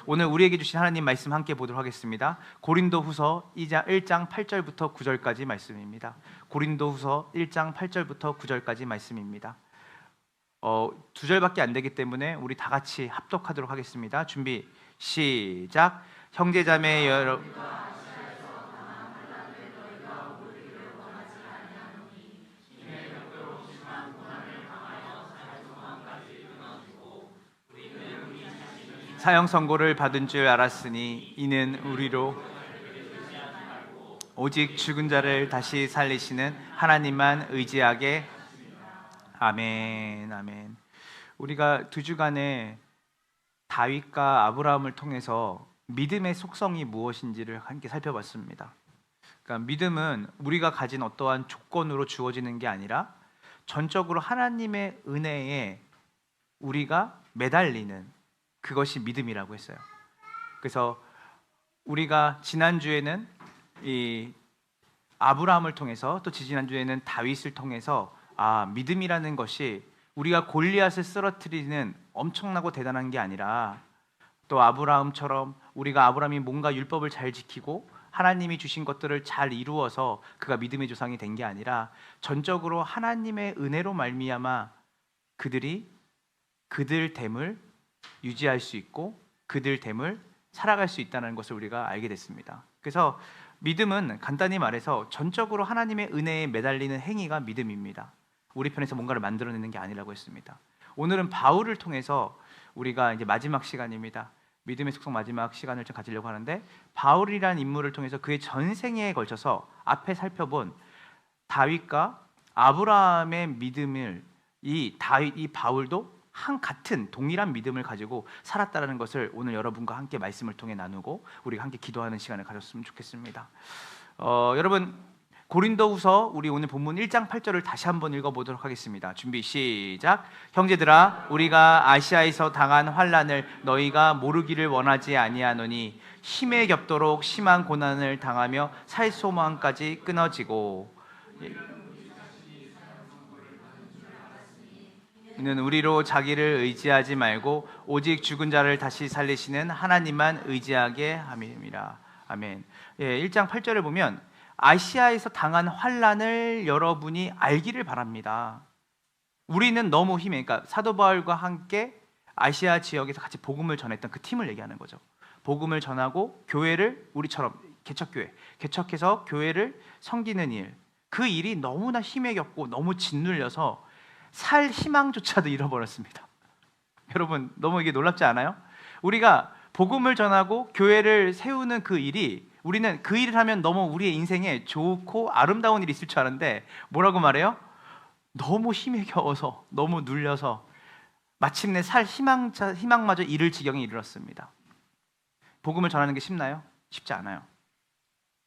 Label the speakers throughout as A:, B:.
A: 오늘 우리에게 주신 하나님 말씀 함께 보도록 하겠습니다. 고린도후서 1장 8절부터 9절까지 말씀입니다. 고린도후서 1장 8절부터 9절까지 말씀입니다. 2절밖에 안 되기 때문에 우리 다 같이 합독하도록 하겠습니다. 준비 시작. 형제자매 여러분, 사형 선고를 받은 줄 알았으니 이는 우리로 오직 죽은 자를 다시 살리시는 하나님만 의지하게. 아멘, 아멘. 우리가 2주간에 다윗과 아브라함을 통해서 믿음의 속성이 무엇인지를 함께 살펴봤습니다. 그러니까 믿음은 우리가 가진 어떠한 조건으로 주어지는 게 아니라 전적으로 하나님의 은혜에 우리가 매달리는, 그것이 믿음이라고 했어요. 그래서 우리가 지난주에는 이 아브라함을 통해서, 또 지난주에는 다윗을 통해서 믿음이라는 것이 우리가 골리앗을 쓰러뜨리는 엄청나고 대단한 게 아니라, 또 아브라함처럼 우리가 아브라함이 뭔가 율법을 잘 지키고 하나님이 주신 것들을 잘 이루어서 그가 믿음의 조상이 된 게 아니라 전적으로 하나님의 은혜로 말미암아 그들이 그들됨을 유지할 수 있고 그들됨을 살아갈 수 있다는 것을 우리가 알게 됐습니다. 그래서 믿음은 간단히 말해서 전적으로 하나님의 은혜에 매달리는 행위가 믿음입니다. 우리 편에서 뭔가를 만들어내는 게 아니라고 했습니다. 오늘은 바울을 통해서 우리가 이제 마지막 시간입니다. 믿음의 속성 마지막 시간을 좀 가지려고 하는데, 바울이라는 인물을 통해서 그의 전생에 걸쳐서 앞에 살펴본 다윗과 아브라함의 믿음을 이 바울도 같은 동일한 믿음을 가지고 살았다는 것을 오늘 여러분과 함께 말씀을 통해 나누고 우리가 함께 기도하는 시간을 가졌으면 좋겠습니다. 여러분, 고린도후서 우리 오늘 본문 1장 8절을 다시 한번 읽어보도록 하겠습니다. 준비 시작. 형제들아, 우리가 아시아에서 당한 환난을 너희가 모르기를 원하지 아니하노니 힘에 겹도록 심한 고난을 당하며 살 소망까지 끊어지고, 이는 우리로 자기를 의지하지 말고 오직 죽은 자를 다시 살리시는 하나님만 의지하게 함이니라. 아멘. 1장 8절을 보면 아시아에서 당한 환난을 여러분이 알기를 바랍니다. 우리는 너무 그러니까 사도 바울과 함께 아시아 지역에서 같이 복음을 전했던 그 팀을 얘기하는 거죠. 복음을 전하고 교회를, 우리처럼 개척해서 교회를 섬기는 일, 그 일이 너무나 힘에 겹고 너무 짓눌려서 살 희망조차도 잃어버렸습니다. 여러분, 너무 이게 놀랍지 않아요? 우리가 복음을 전하고 교회를 세우는 그 일이, 우리는 그 일을 하면 너무 우리의 인생에 좋고 아름다운 일이 있을 줄 알았는데 뭐라고 말해요? 너무 힘에 겨워서, 너무 눌려서 마침내 살 희망마저 잃을 지경에 이르렀습니다. 복음을 전하는 게 쉽나요? 쉽지 않아요.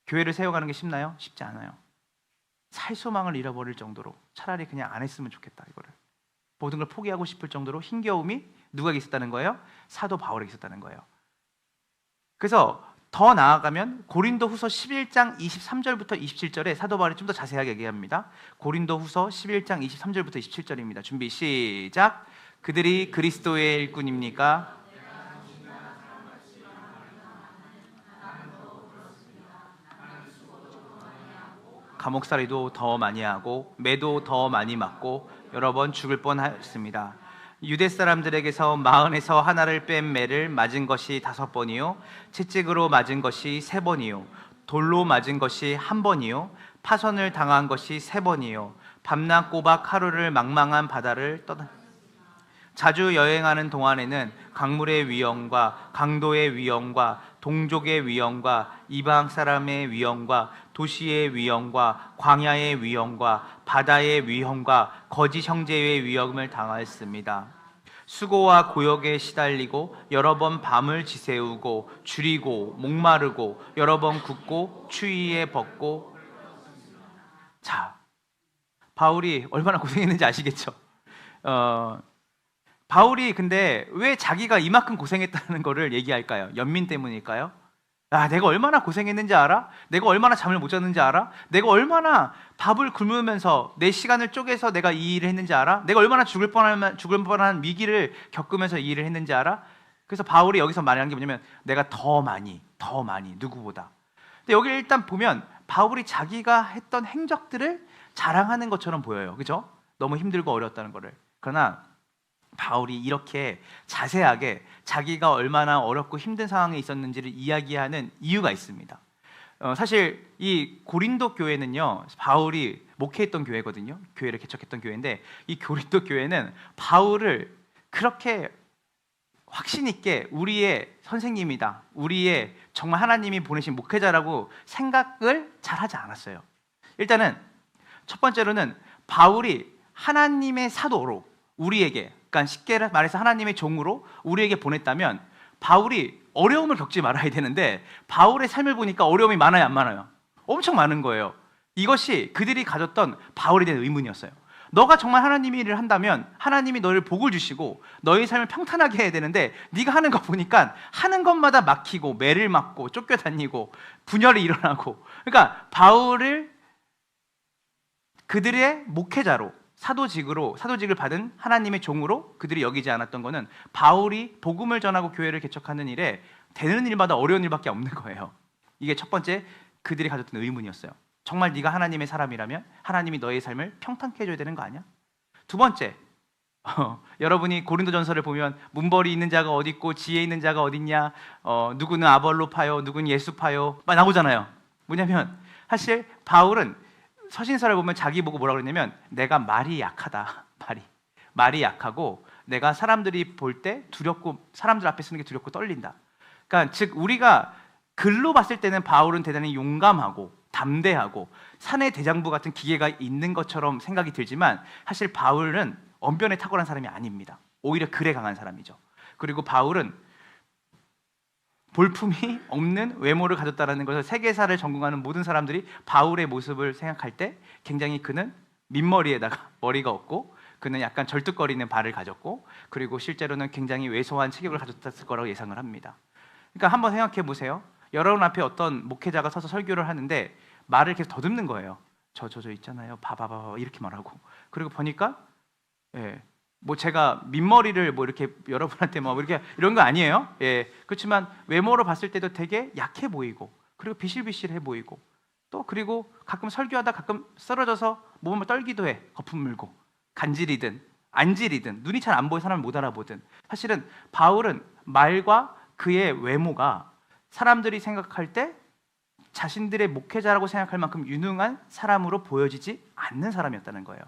A: 교회를 세워가는 게 쉽나요? 쉽지 않아요. 살 소망을 잃어버릴 정도로 차라리 그냥 안 했으면 좋겠다, 이거를 모든 걸 포기하고 싶을 정도로 힘겨움이 누구에게 있었다는 거예요? 사도 바울에게 있었다는 거예요. 그래서 더 나아가면 고린도후서 11장 23절부터 27절에 사도 바울이 좀 더 자세하게 얘기합니다. 고린도후서 11장 23절부터 27절입니다. 준비 시작. 그들이 그리스도의 일꾼입니까? 감옥살이도 더 많이 하고 매도 더 많이 맞고 여러 번 죽을 뻔하였습니다. 유대 사람들에게서 마흔에서 하나를 뺀 매를 맞은 것이 5번이요, 채찍으로 맞은 것이 3번이요, 돌로 맞은 것이 1번이요, 파선을 당한 것이 3번이요, 밤낮 꼬박 하루를 망망한 바다를 자주 여행하는 동안에는 강물의 위험과 강도의 위험과 동족의 위험과 이방 사람의 위험과 도시의 위험과 광야의 위험과 바다의 위험과 거짓 형제의 위험을 당하였습니다. 수고와 고역에 시달리고 여러 번 밤을 지새우고 줄이고 목마르고 여러 번 굽고 추위에 벗고. 자, 바울이 얼마나 고생했는지 아시겠죠? 바울이 근데 왜 자기가 이만큼 고생했다는 거를 얘기할까요? 연민 때문일까요? 내가 얼마나 고생했는지 알아? 내가 얼마나 잠을 못 잤는지 알아? 내가 얼마나 밥을 굶으면서 내 시간을 쪼개서 내가 이 일을 했는지 알아? 내가 얼마나 죽을 뻔한 위기를 겪으면서 이 일을 했는지 알아? 그래서 바울이 여기서 말하는 게 뭐냐면 내가 더 많이 누구보다. 근데 여기 일단 보면 바울이 자기가 했던 행적들을 자랑하는 것처럼 보여요. 그죠? 너무 힘들고 어려웠다는 거를. 그러나 바울이 이렇게 자세하게 자기가 얼마나 어렵고 힘든 상황에 있었는지를 이야기하는 이유가 있습니다. 사실 이 고린도 교회는요, 바울이 목회했던 교회거든요. 교회를 개척했던 교회인데 이 고린도 교회는 바울을 그렇게 확신 있게 우리의 선생님이다, 우리의 정말 하나님이 보내신 목회자라고 생각을 잘 하지 않았어요. 일단은 첫 번째로는 바울이 하나님의 사도로 우리에게, 그러니까 쉽게 말해서 하나님의 종으로 우리에게 보냈다면 바울이 어려움을 겪지 말아야 되는데 바울의 삶을 보니까 어려움이 많아요, 안 많아요? 엄청 많은 거예요. 이것이 그들이 가졌던 바울에 대한 의문이었어요. 너가 정말 하나님의 일을 한다면 하나님이 너를 복을 주시고 너의 삶을 평탄하게 해야 되는데 네가 하는 거 보니까 하는 것마다 막히고 매를 맞고 쫓겨다니고 분열이 일어나고, 그러니까 바울을 그들의 목회자로 사도직을 받은 하나님의 종으로 그들이 여기지 않았던 것은 바울이 복음을 전하고 교회를 개척하는 일에 되는 일마다 어려운 일밖에 없는 거예요. 이게 첫 번째 그들이 가졌던 의문이었어요. 정말 네가 하나님의 사람이라면 하나님이 너의 삶을 평탄케 해줘야 되는 거 아니야? 두 번째, 여러분이 고린도전서를 보면 문벌이 있는 자가 어디 있고 지혜 있는 자가 어디 있냐, 누구는 아볼로파요, 누구는 예수파요 막 나오잖아요. 뭐냐면 사실 바울은 서신서를 보면 자기 보고 뭐라 그러냐면 내가 말이 약하다. 말이 약하고 내가 사람들이 볼 때 두렵고 사람들 앞에 쓰는 게 두렵고 떨린다. 그러니까 즉 우리가 글로 봤을 때는 바울은 대단히 용감하고 담대하고 사내 대장부 같은 기계가 있는 것처럼 생각이 들지만 사실 바울은 언변에 탁월한 사람이 아닙니다. 오히려 글에 강한 사람이죠. 그리고 바울은 볼품이 없는 외모를 가졌다는 것을 세계사를 전공하는 모든 사람들이 바울의 모습을 생각할 때 굉장히 그는 민머리에다가 머리가 없고 그는 약간 절뚝거리는 발을 가졌고 그리고 실제로는 굉장히 왜소한 체격을 가졌을 거라고 예상을 합니다. 그러니까 한번 생각해 보세요. 여러분 앞에 어떤 목회자가 서서 설교를 하는데 말을 계속 더듬는 거예요. 저 있잖아요. 봐봐 이렇게 말하고. 그리고 보니까 뭐 제가 민머리를 뭐 이렇게 여러분한테 뭐 이렇게 이런 거 아니에요. 그렇지만 외모로 봤을 때도 되게 약해 보이고 그리고 비실비실해 보이고 또 그리고 가끔 설교하다 가끔 쓰러져서 몸을 떨기도 해. 거품 물고 간질이든 안질이든 눈이 잘 안 보이는 사람을 못 알아보든 사실은 바울은 말과 그의 외모가 사람들이 생각할 때 자신들의 목회자라고 생각할 만큼 유능한 사람으로 보여지지 않는 사람이었다는 거예요.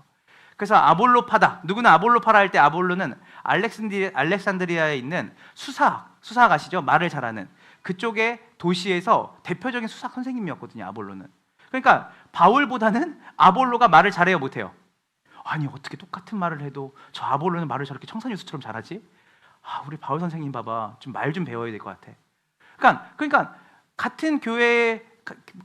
A: 그래서 아볼로파다. 누구는 아볼로파라 할 때 아볼로는 알렉산드리아에 있는 수사학 아시죠? 말을 잘하는 그쪽의 도시에서 대표적인 수사학 선생님이었거든요. 아볼로는. 그러니까 바울보다는 아볼로가 말을 잘해요, 못해요? 아니 어떻게 똑같은 말을 해도 저 아볼로는 말을 저렇게 청산유수처럼 잘하지? 우리 바울 선생님 봐봐, 좀 말 좀 배워야 될 것 같아. 그러니까 같은 교회에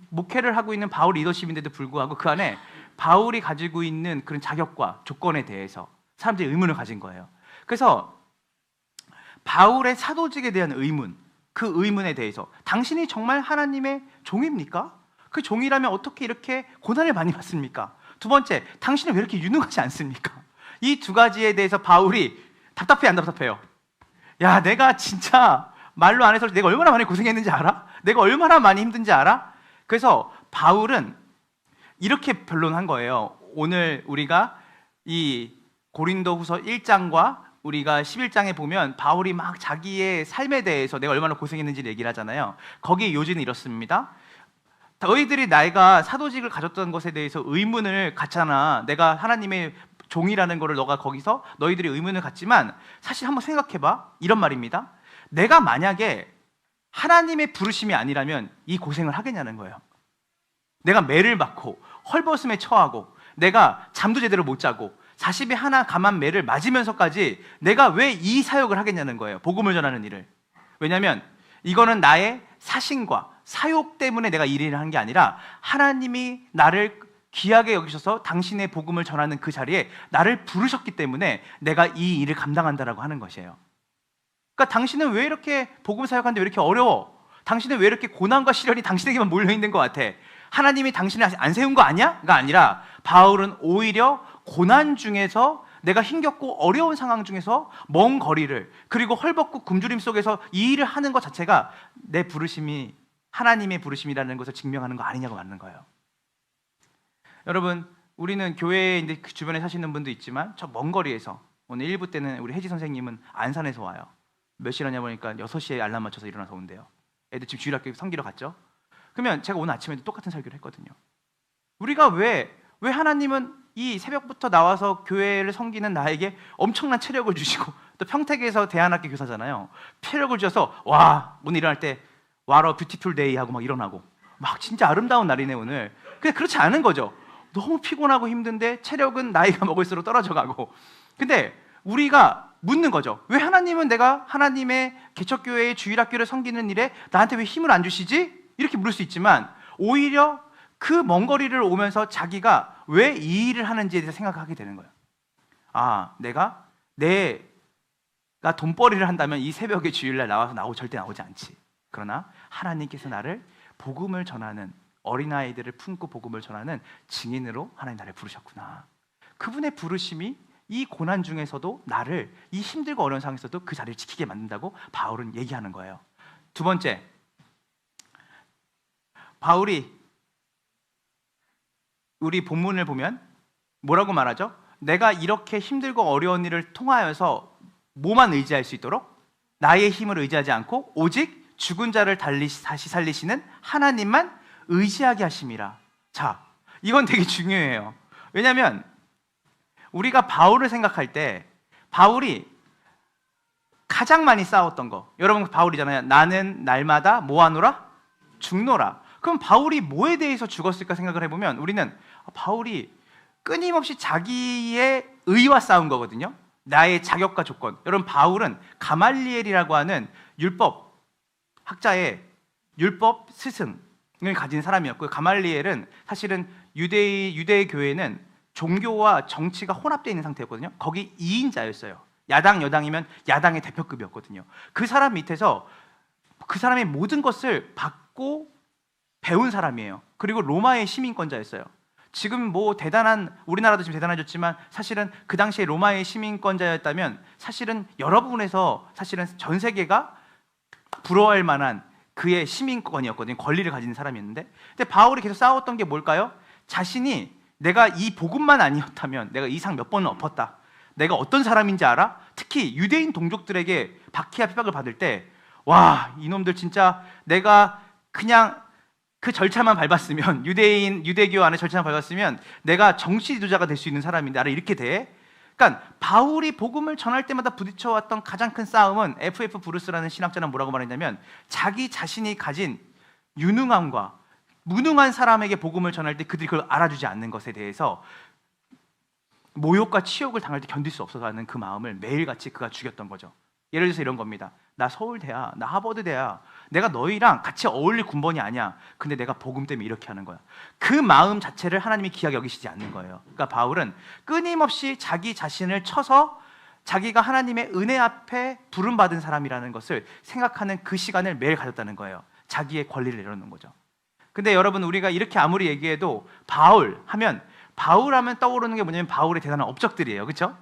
A: 목회를 하고 있는 바울 리더십인데도 불구하고 그 안에 바울이 가지고 있는 그런 자격과 조건에 대해서 사람들이 의문을 가진 거예요. 그래서 바울의 사도직에 대한 의문, 그 의문에 대해서 당신이 정말 하나님의 종입니까? 그 종이라면 어떻게 이렇게 고난을 많이 받습니까? 두 번째, 당신은 왜 이렇게 유능하지 않습니까? 이 두 가지에 대해서 바울이 답답해 안 답답해요? 야, 내가 진짜 말로 안 해서 내가 얼마나 많이 고생했는지 알아? 내가 얼마나 많이 힘든지 알아? 그래서 바울은 이렇게 변론한 거예요. 오늘 우리가 이 고린도후서 1장과 우리가 11장에 보면 바울이 막 자기의 삶에 대해서 내가 얼마나 고생했는지 얘기를 하잖아요. 거기에 요지는 이렇습니다. 너희들이 내가 사도직을 가졌던 것에 대해서 의문을 갖잖아. 내가 하나님의 종이라는 거를 너가 거기서 너희들이 의문을 갖지만 사실 한번 생각해봐. 이런 말입니다. 내가 만약에 하나님의 부르심이 아니라면 이 고생을 하겠냐는 거예요. 내가 매를 맞고 헐벗음에 처하고 내가 잠도 제대로 못 자고 40에 하나 감한 매를 맞으면서까지 내가 왜 이 사역을 하겠냐는 거예요. 복음을 전하는 일을. 왜냐하면 이거는 나의 사심과 사욕 때문에 내가 이 일을 한 게 아니라 하나님이 나를 귀하게 여기셔서 당신의 복음을 전하는 그 자리에 나를 부르셨기 때문에 내가 이 일을 감당한다라고 하는 것이에요. 그러니까 당신은 왜 이렇게 복음 사역하는데 왜 이렇게 어려워? 당신은 왜 이렇게 고난과 시련이 당신에게만 몰려있는 것 같아? 하나님이 당신을 안 세운 거 아니야? 가 아니라 바울은 오히려 고난 중에서 내가 힘겹고 어려운 상황 중에서 먼 거리를, 그리고 헐벗고 굶주림 속에서 이 일을 하는 것 자체가 내 부르심이 하나님의 부르심이라는 것을 증명하는 거 아니냐고 맞는 거예요. 여러분, 우리는 교회에 이제 그 주변에 사시는 분도 있지만 저 먼 거리에서, 오늘 1부 때는 우리 혜지 선생님은 안산에서 와요. 몇 시에 일어나냐 보니까 6시에 알람 맞춰서 일어나서 온대요. 애들 지금 주일학교 섬기러 갔죠. 그러면 제가 오늘 아침에도 똑같은 설교를 했거든요. 우리가 왜 하나님은 이 새벽부터 나와서 교회를 섬기는 나에게 엄청난 체력을 주시고, 또 평택에서 대안학교 교사잖아요. 체력을 주셔서 와, 오늘 일어날 때 와러 뷰티풀 데이 하고 막 일어나고, 막 진짜 아름다운 날이네 오늘. 근데 그렇지 않은 거죠. 너무 피곤하고 힘든데 체력은 나이가 먹을수록 떨어져 가고. 근데 우리가 묻는 거죠. 왜 하나님은 내가 하나님의 개척교회의 주일학교를 섬기는 일에 나한테 왜 힘을 안 주시지? 이렇게 물을 수 있지만, 오히려 그 먼 거리를 오면서 자기가 왜 이 일을 하는지에 대해서 생각하게 되는 거예요. 아, 내가 돈벌이를 한다면 이 새벽에 주일날 나오고 절대 나오지 않지. 그러나 하나님께서 나를 복음을 전하는, 어린아이들을 품고 복음을 전하는 증인으로 하나님 나를 부르셨구나. 그분의 부르심이 이 고난 중에서도 나를 이 힘들고 어려운 상황에서도 그 자리를 지키게 만든다고 바울은 얘기하는 거예요. 두 번째, 바울이 우리 본문을 보면 뭐라고 말하죠? 내가 이렇게 힘들고 어려운 일을 통하여서 뭐만 의지할 수 있도록? 나의 힘을 의지하지 않고 오직 죽은 자를 다시 살리시는 하나님만 의지하게 하심이라. 자, 이건 되게 중요해요. 왜냐하면 우리가 바울을 생각할 때 바울이 가장 많이 싸웠던 거, 여러분 바울이잖아요. 나는 날마다 뭐하노라? 죽노라. 그럼 바울이 뭐에 대해서 죽었을까 생각을 해보면 우리는 바울이 끊임없이 자기의 의와 싸운 거거든요. 나의 자격과 조건. 여러분, 바울은 가말리엘이라고 하는 율법 학자의 율법 스승을 가진 사람이었고요. 가말리엘은 사실은 유대 교회는 종교와 정치가 혼합되어 있는 상태였거든요. 거기 2인자였어요. 야당 여당이면 야당의 대표급이었거든요. 그 사람 밑에서 그 사람의 모든 것을 받고 배운 사람이에요. 그리고 로마의 시민권자였어요. 지금 뭐 대단한, 우리나라도 지금 대단해졌지만 사실은 그 당시에 로마의 시민권자였다면 사실은 여러 부분에서 사실은 전 세계가 부러워할 만한 그의 시민권이었거든요. 권리를 가진 사람이었는데, 근데 바울이 계속 싸웠던 게 뭘까요? 자신이 내가 이 복음만 아니었다면 내가 이 상 몇 번은 엎었다. 내가 어떤 사람인지 알아? 특히 유대인 동족들에게 박해와 핍박을 받을 때, 와, 이놈들 진짜 내가 그냥 그 절차만 밟았으면, 유대교 안에 절차만 밟았으면 내가 정치 지도자가 될 수 있는 사람인데 나를 이렇게 대? 그러니까 바울이 복음을 전할 때마다 부딪혀왔던 가장 큰 싸움은, F.F. 브루스라는 신학자는 뭐라고 말했냐면, 자기 자신이 가진 유능함과 무능한 사람에게 복음을 전할 때 그들이 그걸 알아주지 않는 것에 대해서 모욕과 치욕을 당할 때 견딜 수 없어서 하는 그 마음을 매일같이 그가 죽였던 거죠. 예를 들어서 이런 겁니다. 나 서울대야, 나 하버드대야, 내가 너희랑 같이 어울릴 군번이 아니야. 근데 내가 복음 때문에 이렇게 하는 거야. 그 마음 자체를 하나님이 귀하게 여기시지 않는 거예요. 그러니까 바울은 끊임없이 자기 자신을 쳐서 자기가 하나님의 은혜 앞에 부름받은 사람이라는 것을 생각하는 그 시간을 매일 가졌다는 거예요. 자기의 권리를 내려놓는 거죠. 근데 여러분, 우리가 이렇게 아무리 얘기해도 바울 하면 떠오르는 게 뭐냐면 바울의 대단한 업적들이에요. 그렇죠?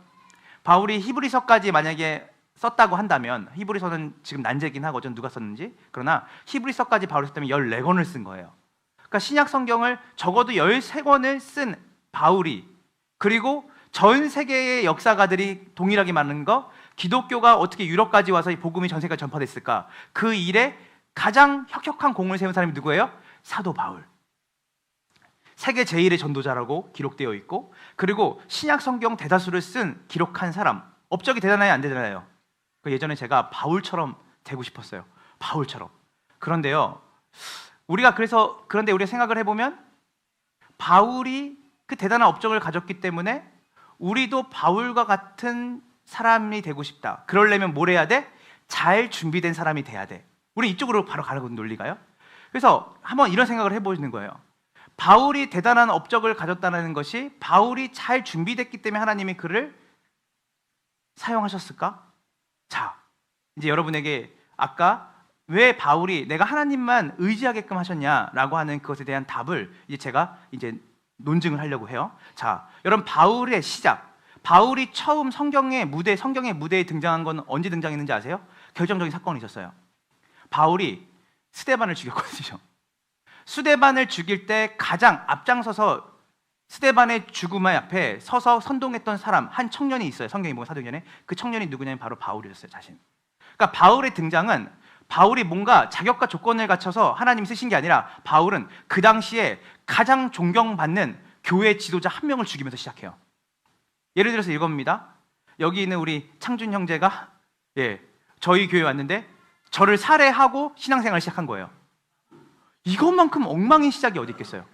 A: 바울이 히브리서까지 만약에 썼다고 한다면, 히브리서는 지금 난제긴 하거든, 누가 썼는지. 그러나 히브리서까지 바울이 썼다면 14권을 쓴 거예요. 그러니까 신약 성경을 적어도 13권을 쓴 바울이, 그리고 전 세계의 역사가들이 동일하게 많은 거, 기독교가 어떻게 유럽까지 와서 이 복음이 전 세계에 전파됐을까? 그 일에 가장 혁혁한 공을 세운 사람이 누구예요? 사도 바울. 세계 제1의 전도자라고 기록되어 있고, 그리고 신약 성경 대다수를 쓴 기록한 사람. 업적이 대단해요, 안 대단해요? 예전에 제가 바울처럼 되고 싶었어요. 바울처럼. 그런데 우리가 생각을 해보면 바울이 그 대단한 업적을 가졌기 때문에 우리도 바울과 같은 사람이 되고 싶다. 그러려면 뭘 해야 돼? 잘 준비된 사람이 돼야 돼. 우리 이쪽으로 바로 가는 논리가요. 그래서 한번 이런 생각을 해보시는 거예요. 바울이 대단한 업적을 가졌다는 것이 바울이 잘 준비됐기 때문에 하나님이 그를 사용하셨을까? 자, 이제 여러분에게 아까 왜 바울이 내가 하나님만 의지하게끔 하셨냐라고 하는 그것에 대한 답을 제가 논증을 하려고 해요. 자, 여러분, 바울의 시작, 바울이 처음 성경의 무대에 등장한 건 언제 등장했는지 아세요? 결정적인 사건이 있었어요. 바울이 스데반을 죽였거든요. 스데반을 죽일 때 가장 앞장서서 스데반의 죽음 앞에 서서 선동했던 사람, 한 청년이 있어요. 성경에 보면 사도행전에. 그 청년이 누구냐면 바로 바울이었어요, 자신. 그러니까 바울의 등장은 바울이 뭔가 자격과 조건을 갖춰서 하나님이 쓰신 게 아니라 바울은 그 당시에 가장 존경받는 교회 지도자 한 명을 죽이면서 시작해요. 예를 들어서 이겁니다. 여기 있는 우리 창준 형제가 저희 교회에 왔는데 저를 살해하고 신앙생활을 시작한 거예요. 이것만큼 엉망인 시작이 어디 있겠어요?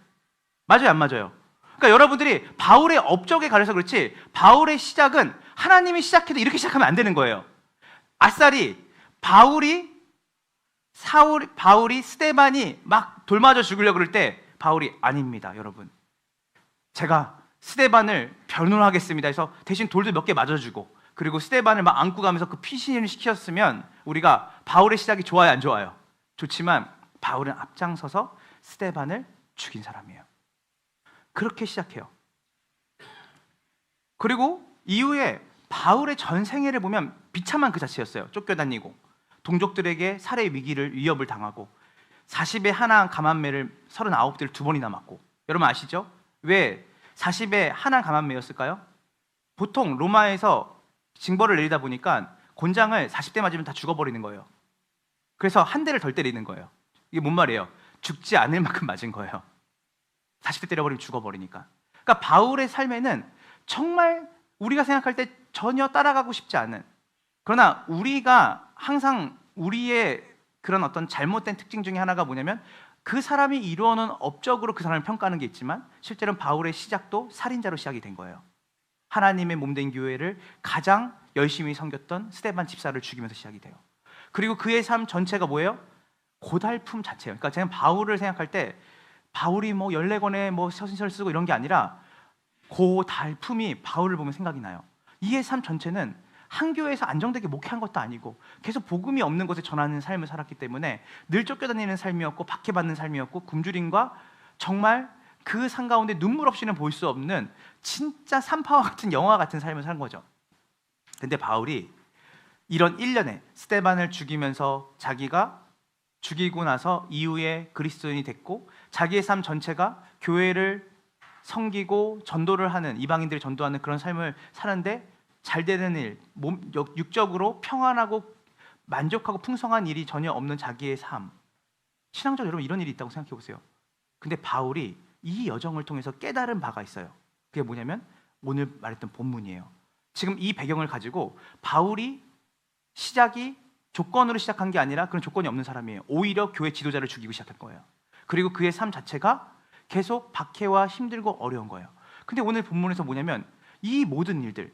A: 맞아요, 안 맞아요? 그러니까 여러분들이 바울의 업적에 가려서 그렇지 바울의 시작은 하나님이 시작해도 이렇게 시작하면 안 되는 거예요. 아싸리 바울이 스데반이 막 돌 맞아 죽으려고 그럴 때 바울이 아닙니다, 여러분. 제가 스데반을 변호하겠습니다 해서 대신 돌도 몇 개 맞아주고 그리고 스데반을 막 안고 가면서 그 피신을 시켰으면 우리가 바울의 시작이 좋아요, 안 좋아요? 좋지만 바울은 앞장서서 스데반을 죽인 사람이에요. 그렇게 시작해요. 그리고 이후에 바울의 전생애를 보면 비참한 그 자체였어요. 쫓겨다니고 동족들에게 살해 위협을 당하고 40에 하나 감한매를 39대를 2번이나 맞고. 여러분 아시죠? 왜 40에 하나 감한매였을까요? 보통 로마에서 징벌을 내리다 보니까 곤장을 40대 맞으면 다 죽어버리는 거예요. 그래서 한 대를 덜 때리는 거예요. 이게 뭔 말이에요? 죽지 않을 만큼 맞은 거예요. 40대 때려버리면 죽어버리니까. 그러니까 바울의 삶에는 정말 우리가 생각할 때 전혀 따라가고 싶지 않은, 그러나 우리가 항상 우리의 그런 어떤 잘못된 특징 중에 하나가 뭐냐면 그 사람이 이루어놓은 업적으로 그 사람을 평가하는 게 있지만 실제로는 바울의 시작도 살인자로 시작이 된 거예요. 하나님의 몸된 교회를 가장 열심히 섬겼던 스데반 집사를 죽이면서 시작이 돼요. 그리고 그의 삶 전체가 뭐예요? 고달픔 자체예요. 그러니까 제가 바울을 생각할 때 바울이 뭐 14권의 뭐 서신서를 쓰고 이런 게 아니라 고달픔이 바울을 보면 생각이 나요. 이의 삶 전체는 한 교회에서 안정되게 목회한 것도 아니고 계속 복음이 없는 곳에 전하는 삶을 살았기 때문에 늘 쫓겨다니는 삶이었고 박해받는 삶이었고 굶주림과 정말 그 산 가운데 눈물 없이는 볼 수 없는 진짜 산파와 같은 영화 같은 삶을 산 거죠. 근데 바울이 이런 1년에 스데반을 죽이면서 자기가 죽이고 나서 이후에 그리스도인이 됐고 자기의 삶 전체가 교회를 섬기고 전도를 하는, 이방인들을 전도하는 그런 삶을 사는데 잘 되는 일, 육적으로 평안하고 만족하고 풍성한 일이 전혀 없는 자기의 삶. 신앙적으로 여러분 이런 일이 있다고 생각해 보세요. 근데 바울이 이 여정을 통해서 깨달은 바가 있어요. 그게 뭐냐면 오늘 말했던 본문이에요. 지금 이 배경을 가지고 바울이 시작이 조건으로 시작한 게 아니라 그런 조건이 없는 사람이에요. 오히려 교회 지도자를 죽이고 시작한 거예요. 그리고 그의 삶 자체가 계속 박해와 힘들고 어려운 거예요. 근데 오늘 본문에서 뭐냐면 이 모든 일들,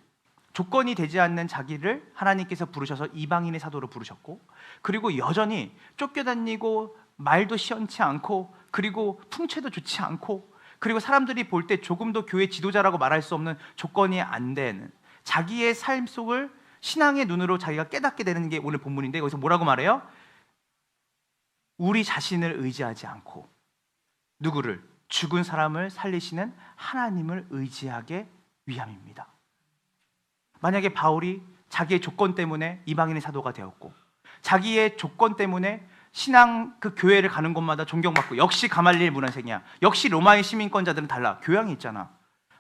A: 조건이 되지 않는 자기를 하나님께서 부르셔서 이방인의 사도로 부르셨고, 그리고 여전히 쫓겨다니고 말도 시원치 않고, 그리고 풍채도 좋지 않고, 그리고 사람들이 볼 때 조금도 교회 지도자라고 말할 수 없는 조건이 안 되는 자기의 삶 속을 신앙의 눈으로 자기가 깨닫게 되는 게 오늘 본문인데, 여기서 뭐라고 말해요? 우리 자신을 의지하지 않고 누구를? 죽은 사람을 살리시는 하나님을 의지하게 위함입니다. 만약에 바울이 자기의 조건 때문에 이방인의 사도가 되었고 자기의 조건 때문에 신앙 그 교회를 가는 곳마다 존경받고 역시 가말리엘 문화생이야, 역시 로마의 시민권자들은 달라, 교양이 있잖아.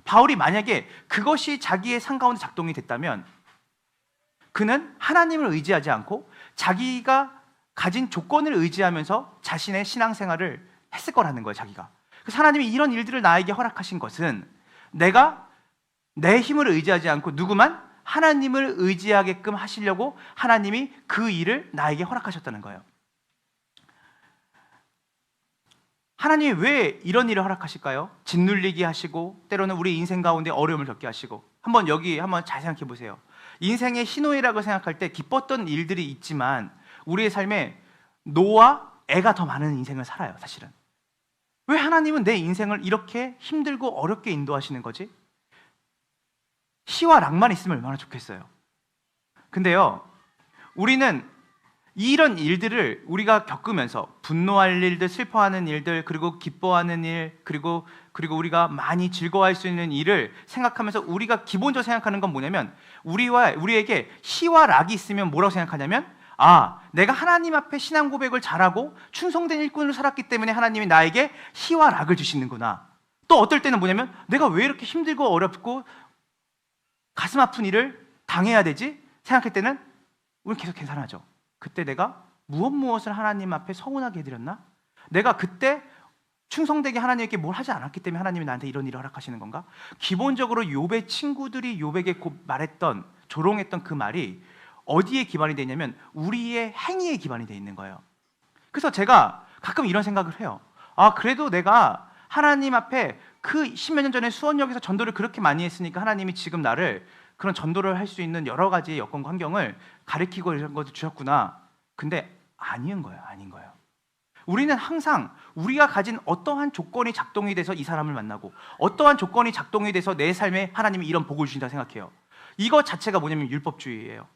A: 바울이 만약에 그것이 자기의 삶 가운데 작동이 됐다면 그는 하나님을 의지하지 않고 자기가 가진 조건을 의지하면서 자신의 신앙생활을 했을 거라는 거예요. 자기가. 그래서 하나님이 이런 일들을 나에게 허락하신 것은 내가 내 힘을 의지하지 않고 누구만 하나님을 의지하게끔 하시려고 하나님이 그 일을 나에게 허락하셨다는 거예요. 하나님이 왜 이런 일을 허락하실까요? 짓눌리게 하시고 때로는 우리 인생 가운데 어려움을 겪게 하시고. 한번 여기 한번 잘 생각해 보세요. 인생의 희노애락을 생각할 때 기뻤던 일들이 있지만 우리의 삶에 노와 애가 더 많은 인생을 살아요. 사실은. 왜 하나님은 내 인생을 이렇게 힘들고 어렵게 인도하시는 거지? 시와 락만 있으면 얼마나 좋겠어요. 근데요, 우리는 이런 일들을 우리가 겪으면서 분노할 일들, 슬퍼하는 일들, 그리고 기뻐하는 일, 그리고 우리가 많이 즐거워할 수 있는 일을 생각하면서 우리가 기본적으로 생각하는 건 뭐냐면 우리에게 희와 락이 있으면 뭐라고 생각하냐면 내가 하나님 앞에 신앙 고백을 잘하고 충성된 일꾼으로 살았기 때문에 하나님이 나에게 희와 락을 주시는구나. 또 어떨 때는 뭐냐면 내가 왜 이렇게 힘들고 어렵고 가슴 아픈 일을 당해야 되지? 생각할 때는 우리는 계속 계산하죠. 그때 내가 무엇을 하나님 앞에 서운하게 해드렸나? 내가 그때 충성되게 하나님께 뭘 하지 않았기 때문에 하나님이 나한테 이런 일을 허락하시는 건가? 기본적으로 욥의 친구들이 욥에게 말했던, 조롱했던 그 말이 어디에 기반이 되어 있냐면 우리의 행위에 기반이 되어 있는 거예요. 그래서 제가 가끔 이런 생각을 해요. 그래도 내가 하나님 앞에 그 십몇 년 전에 수원역에서 전도를 그렇게 많이 했으니까 하나님이 지금 나를 그런 전도를 할 수 있는 여러 가지 여건과 환경을 가르치고 이런 것도 주셨구나. 근데 아닌 거예요. 우리는 항상 우리가 가진 어떠한 조건이 작동이 돼서 이 사람을 만나고 어떠한 조건이 작동이 돼서 내 삶에 하나님이 이런 복을 주신다 생각해요. 이거 자체가 뭐냐면 율법주의예요.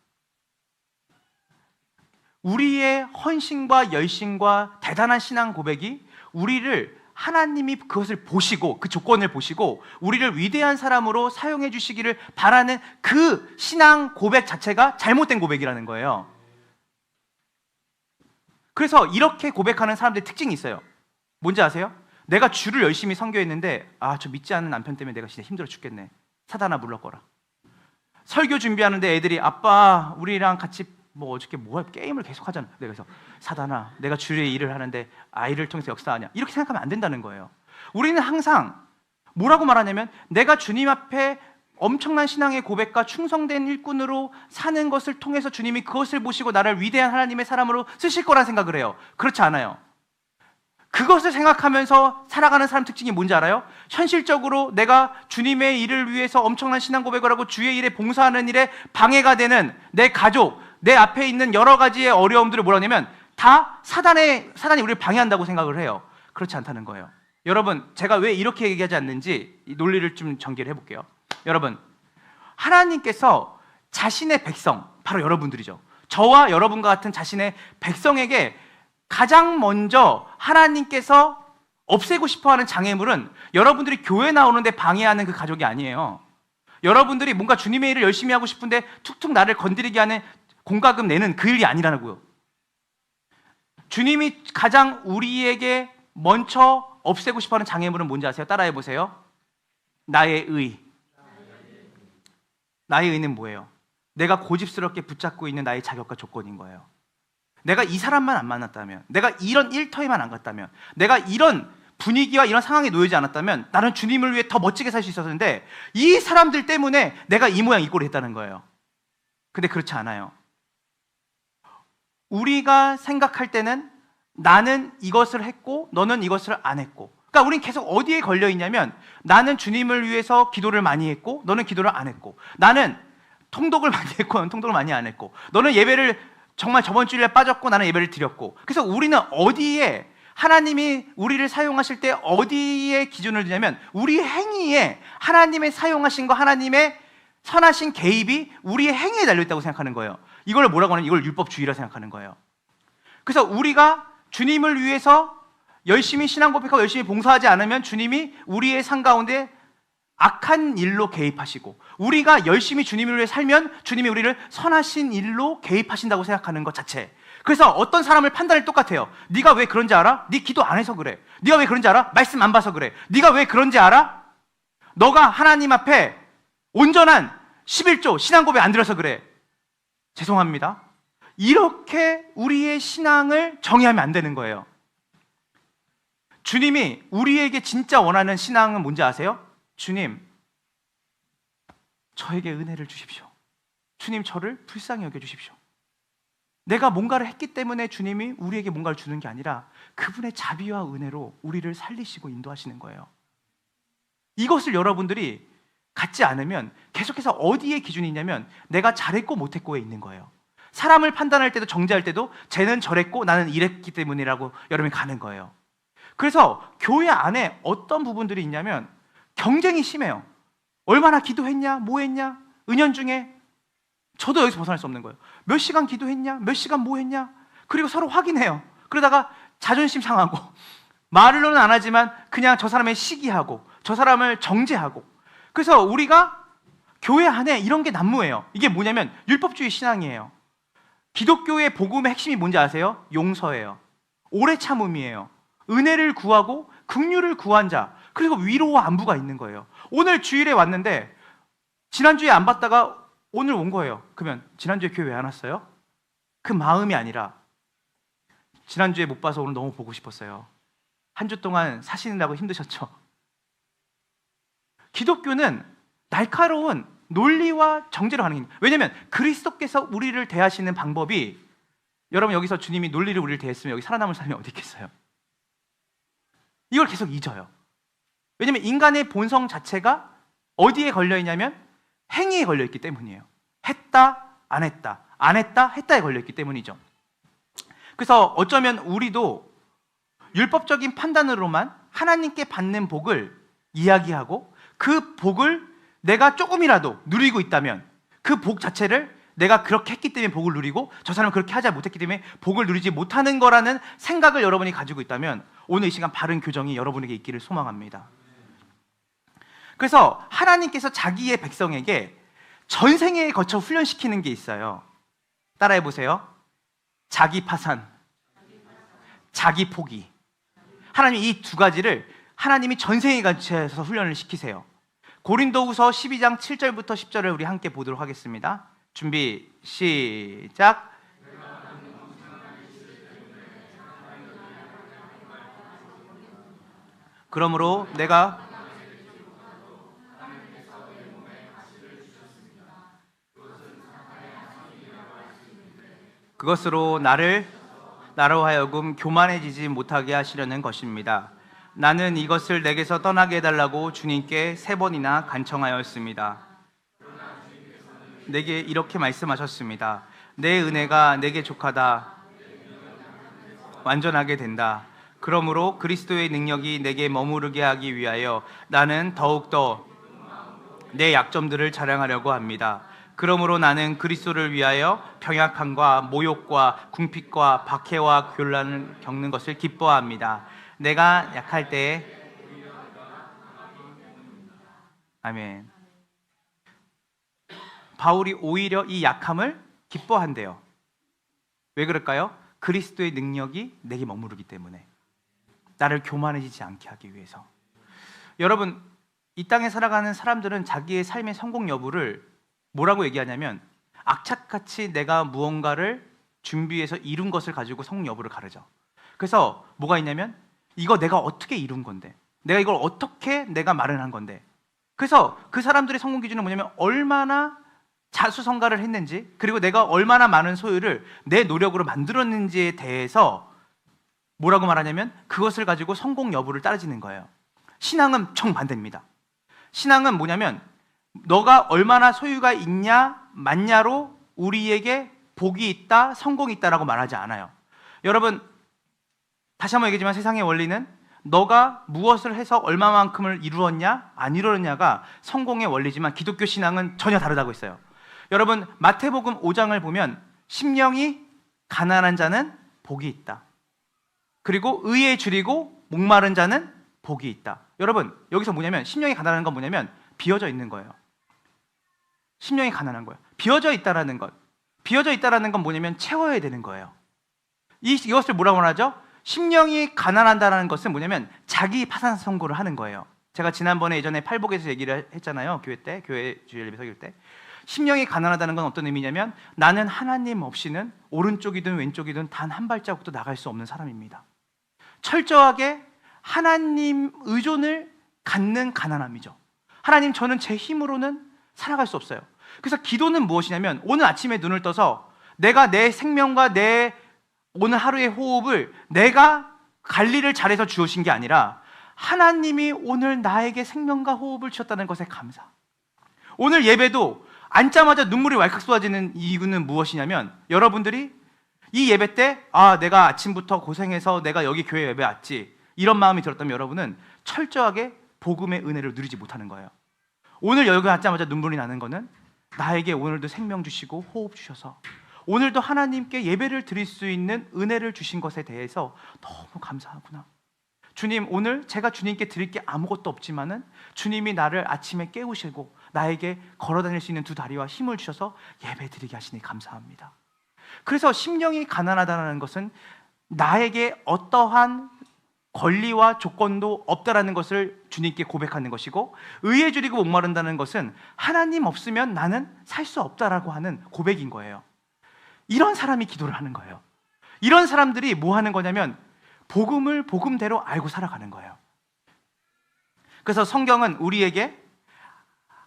A: 우리의 헌신과 열심과 대단한 신앙 고백이 우리를 하나님이 그것을 보시고 그 조건을 보시고 우리를 위대한 사람으로 사용해 주시기를 바라는 그 신앙 고백 자체가 잘못된 고백이라는 거예요. 그래서 이렇게 고백하는 사람들의 특징이 있어요. 뭔지 아세요? 내가 주를 열심히 섬겨했는데 저 믿지 않는 남편 때문에 내가 진짜 힘들어 죽겠네. 사단아 물러거라. 설교 준비하는데 애들이 아빠 우리랑 같이 어저께 게임을 계속 하잖아. 그래서 사단아 내가 주의 일을 하는데 아이를 통해서 역사하냐. 이렇게 생각하면 안 된다는 거예요. 우리는 항상 뭐라고 말하냐면 내가 주님 앞에 엄청난 신앙의 고백과 충성된 일꾼으로 사는 것을 통해서 주님이 그것을 보시고 나를 위대한 하나님의 사람으로 쓰실 거란 생각을 해요. 그렇지 않아요. 그것을 생각하면서 살아가는 사람 특징이 뭔지 알아요? 현실적으로 내가 주님의 일을 위해서 엄청난 신앙 고백을 하고 주의 일에 봉사하는 일에 방해가 되는 내 가족, 내 앞에 있는 여러 가지의 어려움들을 뭐라 하냐면 다 사단이 우리를 방해한다고 생각을 해요. 그렇지 않다는 거예요. 여러분, 제가 왜 이렇게 얘기하지 않는지 이 논리를 좀 전개를 해볼게요. 여러분, 하나님께서 자신의 백성, 바로 여러분들이죠. 저와 여러분과 같은 자신의 백성에게 가장 먼저 하나님께서 없애고 싶어하는 장애물은 여러분들이 교회 나오는데 방해하는 그 가족이 아니에요. 여러분들이 뭔가 주님의 일을 열심히 하고 싶은데 툭툭 나를 건드리게 하는 공과금 내는 그 일이 아니라고요. 주님이 가장 우리에게 먼저 없애고 싶어하는 장애물은 뭔지 아세요? 따라해 보세요. 나의 의. 나의 의는 뭐예요? 내가 고집스럽게 붙잡고 있는 나의 자격과 조건인 거예요. 내가 이 사람만 안 만났다면, 내가 이런 일터에만 안 갔다면, 내가 이런 분위기와 이런 상황에 놓이지 않았다면 나는 주님을 위해 더 멋지게 살 수 있었는데 이 사람들 때문에 내가 이 모양 이 꼴을 했다는 거예요. 근데 그렇지 않아요. 우리가 생각할 때는 나는 이것을 했고 너는 이것을 안 했고, 그러니까 우린 계속 어디에 걸려 있냐면 나는 주님을 위해서 기도를 많이 했고 너는 기도를 안 했고, 나는 통독을 많이 했고 너는 통독을 많이 안 했고, 너는 예배를 정말 저번 주일에 빠졌고 나는 예배를 드렸고. 그래서 우리는 어디에 하나님이 우리를 사용하실 때 어디에 기준을 두냐면 우리 행위에 하나님의 사용하신 거, 하나님의 선하신 개입이 우리의 행위에 달려있다고 생각하는 거예요. 이걸 뭐라고 하냐면 이걸 율법주의라 생각하는 거예요. 그래서 우리가 주님을 위해서 열심히 신앙 고백하고 열심히 봉사하지 않으면 주님이 우리의 삶 가운데 악한 일로 개입하시고, 우리가 열심히 주님을 위해 살면 주님이 우리를 선하신 일로 개입하신다고 생각하는 것 자체. 그래서 어떤 사람을 판단이 똑같아요. 네가 왜 그런지 알아? 네 기도 안 해서 그래. 네가 왜 그런지 알아? 말씀 안 봐서 그래. 네가 왜 그런지 알아? 너가 하나님 앞에 온전한 11조 신앙 고백 안 들어서 그래. 죄송합니다. 이렇게 우리의 신앙을 정의하면 안 되는 거예요. 주님이 우리에게 진짜 원하는 신앙은 뭔지 아세요? 주님, 저에게 은혜를 주십시오. 주님, 저를 불쌍히 여겨주십시오. 내가 뭔가를 했기 때문에 주님이 우리에게 뭔가를 주는 게 아니라 그분의 자비와 은혜로 우리를 살리시고 인도하시는 거예요. 이것을 여러분들이 갖지 않으면 계속해서 어디에 기준이 있냐면 내가 잘했고 못했고에 있는 거예요. 사람을 판단할 때도 정죄할 때도 쟤는 저랬고 나는 이랬기 때문이라고 여러분이 가는 거예요. 그래서 교회 안에 어떤 부분들이 있냐면 경쟁이 심해요. 얼마나 기도했냐, 뭐 했냐, 은연중에 저도 여기서 벗어날 수 없는 거예요. 몇 시간 기도했냐, 몇 시간 뭐 했냐, 그리고 서로 확인해요. 그러다가 자존심 상하고 말로는 안 하지만 그냥 저 사람을 시기하고 저 사람을 정죄하고. 그래서 우리가 교회 안에 이런 게 난무해요. 이게 뭐냐면 율법주의 신앙이에요. 기독교의 복음의 핵심이 뭔지 아세요? 용서예요. 오래 참음이에요. 은혜를 구하고 긍휼을 구한 자, 그리고 위로와 안부가 있는 거예요. 오늘 주일에 왔는데 지난주에 안 봤다가 오늘 온 거예요. 그러면 지난주에 교회 왜 안 왔어요? 그 마음이 아니라 지난주에 못 봐서 오늘 너무 보고 싶었어요. 한 주 동안 사시느라고 힘드셨죠? 기독교는 날카로운 논리와 정죄로 하는 게, 왜냐하면 그리스도께서 우리를 대하시는 방법이, 여러분 여기서 주님이 논리를 우리를 대했으면 여기 살아남을 사람이 어디 있겠어요? 이걸 계속 잊어요. 왜냐하면 인간의 본성 자체가 어디에 걸려있냐면 행위에 걸려있기 때문이에요. 했다, 안 했다, 안 했다, 했다에 걸려있기 때문이죠. 그래서 어쩌면 우리도 율법적인 판단으로만 하나님께 받는 복을 이야기하고 그 복을 내가 조금이라도 누리고 있다면 그 복 자체를 내가 그렇게 했기 때문에 복을 누리고 저 사람은 그렇게 하지 못했기 때문에 복을 누리지 못하는 거라는 생각을 여러분이 가지고 있다면 오늘 이 시간 바른 교정이 여러분에게 있기를 소망합니다. 그래서 하나님께서 자기의 백성에게 전생에 거쳐 훈련시키는 게 있어요. 따라해 보세요. 자기 파산, 자기 포기. 하나님 이 두 가지를 하나님이 전생에 거쳐서 훈련을 시키세요. 고린도후서 12장 7절부터 10절을 우리 함께 보도록 하겠습니다. 준비 시작. 그러므로 내가 그것으로 나로 하여금 교만해지지 못하게 하시려는 것입니다. 나는 이것을 내게서 떠나게 해달라고 주님께 3번이나 간청하였습니다. 내게 이렇게 말씀하셨습니다. 내 은혜가 내게 족하다. 완전하게 된다. 그러므로 그리스도의 능력이 내게 머무르게 하기 위하여 나는 더욱더 내 약점들을 자랑하려고 합니다. 그러므로 나는 그리스도를 위하여 병약함과 모욕과 궁핍과 박해와 곤란을 겪는 것을 기뻐합니다. 내가 약할 때에 아멘. 바울이 오히려 이 약함을 기뻐한대요. 왜 그럴까요? 그리스도의 능력이 내게 머무르기 때문에, 나를 교만해지지 않게 하기 위해서. 여러분, 이 땅에 살아가는 사람들은 자기의 삶의 성공 여부를 뭐라고 얘기하냐면 악착같이 내가 무언가를 준비해서 이룬 것을 가지고 성공 여부를 가르죠. 그래서 뭐가 있냐면 이거 내가 어떻게 이룬 건데, 내가 이걸 어떻게 내가 마련한 건데. 그래서 그 사람들의 성공 기준은 뭐냐면 얼마나 자수성가를 했는지, 그리고 내가 얼마나 많은 소유를 내 노력으로 만들었는지에 대해서 뭐라고 말하냐면 그것을 가지고 성공 여부를 따지는 거예요. 신앙은 정반대입니다. 신앙은 뭐냐면 너가 얼마나 소유가 있냐 많냐로 우리에게 복이 있다, 성공이 있다라고 말하지 않아요. 여러분, 다시 한번 얘기하지만 세상의 원리는 너가 무엇을 해서 얼마만큼을 이루었냐 안 이루었냐가 성공의 원리지만 기독교 신앙은 전혀 다르다고 했어요. 여러분, 마태복음 5장을 보면 심령이 가난한 자는 복이 있다. 그리고 의에 줄이고 목마른 자는 복이 있다. 여러분, 여기서 뭐냐면 심령이 가난한 건 뭐냐면 비어져 있는 거예요. 심령이 가난한 거예요. 비어져 있다라는 것. 비어져 있다라는 건 뭐냐면 채워야 되는 거예요. 이것을 뭐라고 말하죠? 심령이 가난한다는 것은 뭐냐면 자기 파산 선고를 하는 거예요. 제가 지난번에 예전에 팔복에서 얘기를 했잖아요. 교회 때, 교회 주일 예배 설교 때. 심령이 가난하다는 건 어떤 의미냐면 나는 하나님 없이는 오른쪽이든 왼쪽이든 단 한 발자국도 나갈 수 없는 사람입니다. 철저하게 하나님 의존을 갖는 가난함이죠. 하나님, 저는 제 힘으로는 살아갈 수 없어요. 그래서 기도는 무엇이냐면 오늘 아침에 눈을 떠서 내가 내 생명과 내 오늘 하루의 호흡을 내가 관리를 잘해서 주우신 게 아니라 하나님이 오늘 나에게 생명과 호흡을 주셨다는 것에 감사. 오늘 예배도 앉자마자 눈물이 왈칵 쏟아지는 이유는 무엇이냐면 여러분들이 이 예배 때 내가 아침부터 고생해서 내가 여기 교회 예배 왔지, 이런 마음이 들었다면 여러분은 철저하게 복음의 은혜를 누리지 못하는 거예요. 오늘 여기 앉자마자 눈물이 나는 거는 나에게 오늘도 생명 주시고 호흡 주셔서 오늘도 하나님께 예배를 드릴 수 있는 은혜를 주신 것에 대해서 너무 감사하구나. 주님, 오늘 제가 주님께 드릴 게 아무것도 없지만은 주님이 나를 아침에 깨우시고 나에게 걸어다닐 수 있는 두 다리와 힘을 주셔서 예배 드리게 하시니 감사합니다. 그래서 심령이 가난하다는 것은 나에게 어떠한 권리와 조건도 없다라는 것을 주님께 고백하는 것이고, 의에 줄이고 목마른다는 것은 하나님 없으면 나는 살 수 없다라고 하는 고백인 거예요. 이런 사람이 기도를 하는 거예요. 이런 사람들이 뭐 하는 거냐면 복음을 복음대로 알고 살아가는 거예요. 그래서 성경은 우리에게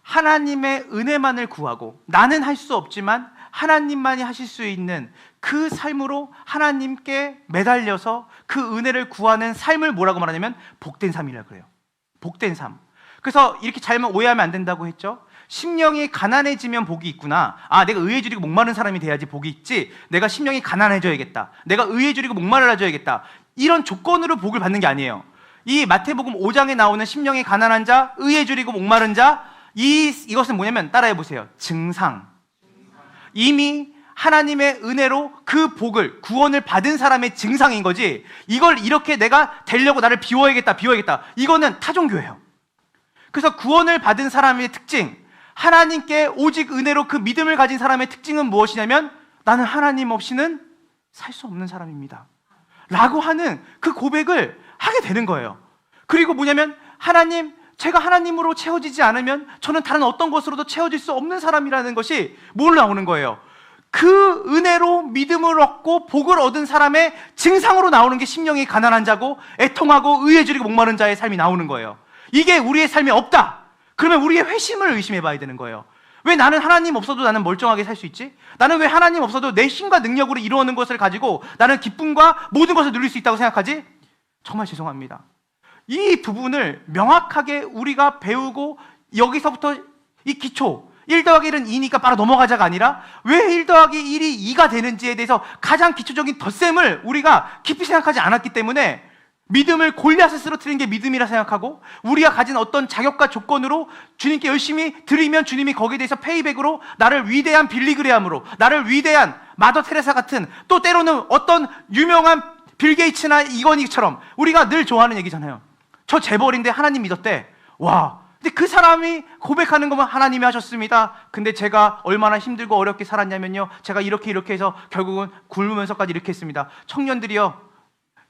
A: 하나님의 은혜만을 구하고, 나는 할 수 없지만 하나님만이 하실 수 있는 그 삶으로 하나님께 매달려서 그 은혜를 구하는 삶을 뭐라고 말하냐면 복된 삶이라고 그래요. 복된 삶. 그래서 이렇게 잘못 오해하면 안 된다고 했죠. 심령이 가난해지면 복이 있구나. 내가 의에 줄이고 목마른 사람이 돼야지 복이 있지, 내가 심령이 가난해져야겠다, 내가 의에 줄이고 목마르져야겠다, 이런 조건으로 복을 받는 게 아니에요. 이 마태복음 5장에 나오는 심령이 가난한 자, 의에 줄이고 목마른 자, 이것은 뭐냐면 따라해 보세요. 증상. 이미 하나님의 은혜로 그 복을, 구원을 받은 사람의 증상인 거지, 이걸 이렇게 내가 되려고 나를 비워야겠다 이거는 타종교예요. 그래서 구원을 받은 사람의 특징, 하나님께 오직 은혜로 그 믿음을 가진 사람의 특징은 무엇이냐면 나는 하나님 없이는 살 수 없는 사람입니다 라고 하는 그 고백을 하게 되는 거예요. 그리고 뭐냐면 하나님, 제가 하나님으로 채워지지 않으면 저는 다른 어떤 것으로도 채워질 수 없는 사람이라는 것이 뭘 나오는 거예요? 그 은혜로 믿음을 얻고 복을 얻은 사람의 증상으로 나오는 게 심령이 가난한 자고 애통하고 의에 줄이고 목마른 자의 삶이 나오는 거예요. 이게 우리의 삶이 없다, 그러면 우리의 회심을 의심해 봐야 되는 거예요. 왜 나는 하나님 없어도 나는 멀쩡하게 살 수 있지? 나는 왜 하나님 없어도 내 힘과 능력으로 이루어는 것을 가지고 나는 기쁨과 모든 것을 누릴 수 있다고 생각하지? 정말 죄송합니다. 이 부분을 명확하게 우리가 배우고, 여기서부터 이 기초 1 더하기 1은 2니까 바로 넘어가자가 아니라 왜 1 더하기 1이 2가 되는지에 대해서 가장 기초적인 덧셈을 우리가 깊이 생각하지 않았기 때문에 믿음을 골리앗을 쓰러뜨리는 게 믿음이라 생각하고, 우리가 가진 어떤 자격과 조건으로 주님께 열심히 드리면 주님이 거기에 대해서 페이백으로 나를 위대한 빌리그레함으로, 나를 위대한 마더 테레사 같은, 또 때로는 어떤 유명한 빌 게이츠나 이건희처럼, 우리가 늘 좋아하는 얘기잖아요. 저 재벌인데 하나님 믿었대. 와, 근데 그 사람이 고백하는 거면 하나님이 하셨습니다. 근데 제가 얼마나 힘들고 어렵게 살았냐면요, 제가 이렇게 해서 결국은 굶으면서까지 이렇게 했습니다. 청년들이요,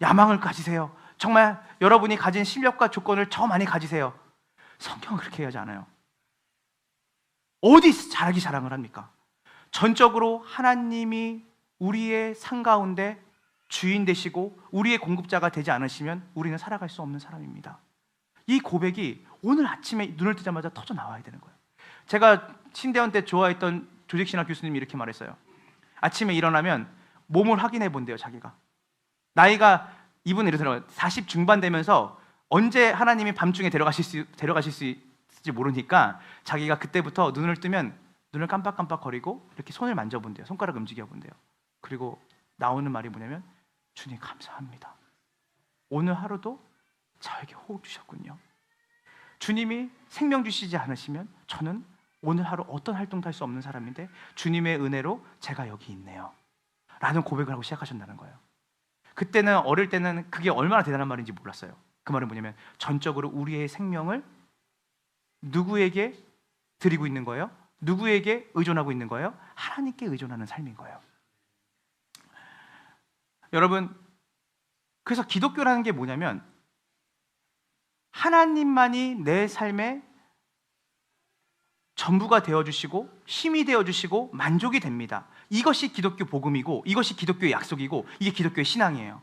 A: 야망을 가지세요. 정말 여러분이 가진 실력과 조건을 저 많이 가지세요. 성경은 그렇게 얘기하지 않아요. 어디 자랑을 합니까? 전적으로 하나님이 우리의 삶 가운데 주인 되시고 우리의 공급자가 되지 않으시면 우리는 살아갈 수 없는 사람입니다. 이 고백이 오늘 아침에 눈을 뜨자마자 터져 나와야 되는 거예요. 제가 신대원 때 좋아했던 조직신학 교수님이 이렇게 말했어요. 아침에 일어나면 몸을 확인해 본대요. 자기가 나이가, 이분은 이러더라고요. 40 중반 되면서 언제 하나님이 밤중에 데려가실 수 있을지 모르니까 자기가 그때부터 눈을 뜨면 눈을 깜빡깜빡거리고 이렇게 손을 만져본대요. 손가락 움직여 본대요. 그리고 나오는 말이 뭐냐면, 주님 감사합니다. 오늘 하루도 저에게 호흡 주셨군요. 주님이 생명 주시지 않으시면 저는 오늘 하루 어떤 활동도 할 수 없는 사람인데 주님의 은혜로 제가 여기 있네요 라는 고백을 하고 시작하셨다는 거예요. 그때는, 어릴 때는 그게 얼마나 대단한 말인지 몰랐어요. 그 말은 뭐냐면 전적으로 우리의 생명을 누구에게 드리고 있는 거예요? 누구에게 의존하고 있는 거예요? 하나님께 의존하는 삶인 거예요. 여러분, 그래서 기독교라는 게 뭐냐면 하나님만이 내 삶의 전부가 되어주시고 힘이 되어주시고 만족이 됩니다. 이것이 기독교 복음이고 이것이 기독교의 약속이고 이게 기독교의 신앙이에요.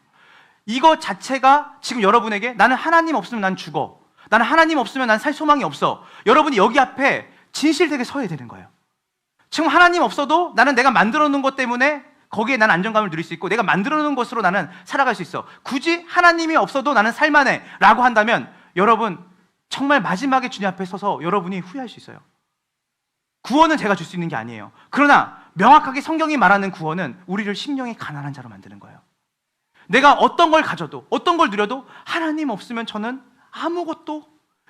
A: 이거 자체가 지금 여러분에게 나는 하나님 없으면 난 죽어, 나는 하나님 없으면 난 살 소망이 없어, 여러분이 여기 앞에 진실되게 서야 되는 거예요. 지금 하나님 없어도 나는 내가 만들어 놓은 것 때문에 거기에 난 안정감을 누릴 수 있고 내가 만들어 놓은 것으로 나는 살아갈 수 있어. 굳이 하나님이 없어도 나는 살만해 라고 한다면 여러분 정말 마지막에 주님 앞에 서서 여러분이 후회할 수 있어요. 구원은 제가 줄 수 있는 게 아니에요. 그러나 명확하게 성경이 말하는 구원은 우리를 심령이 가난한 자로 만드는 거예요. 내가 어떤 걸 가져도 어떤 걸 누려도 하나님 없으면 저는 아무것도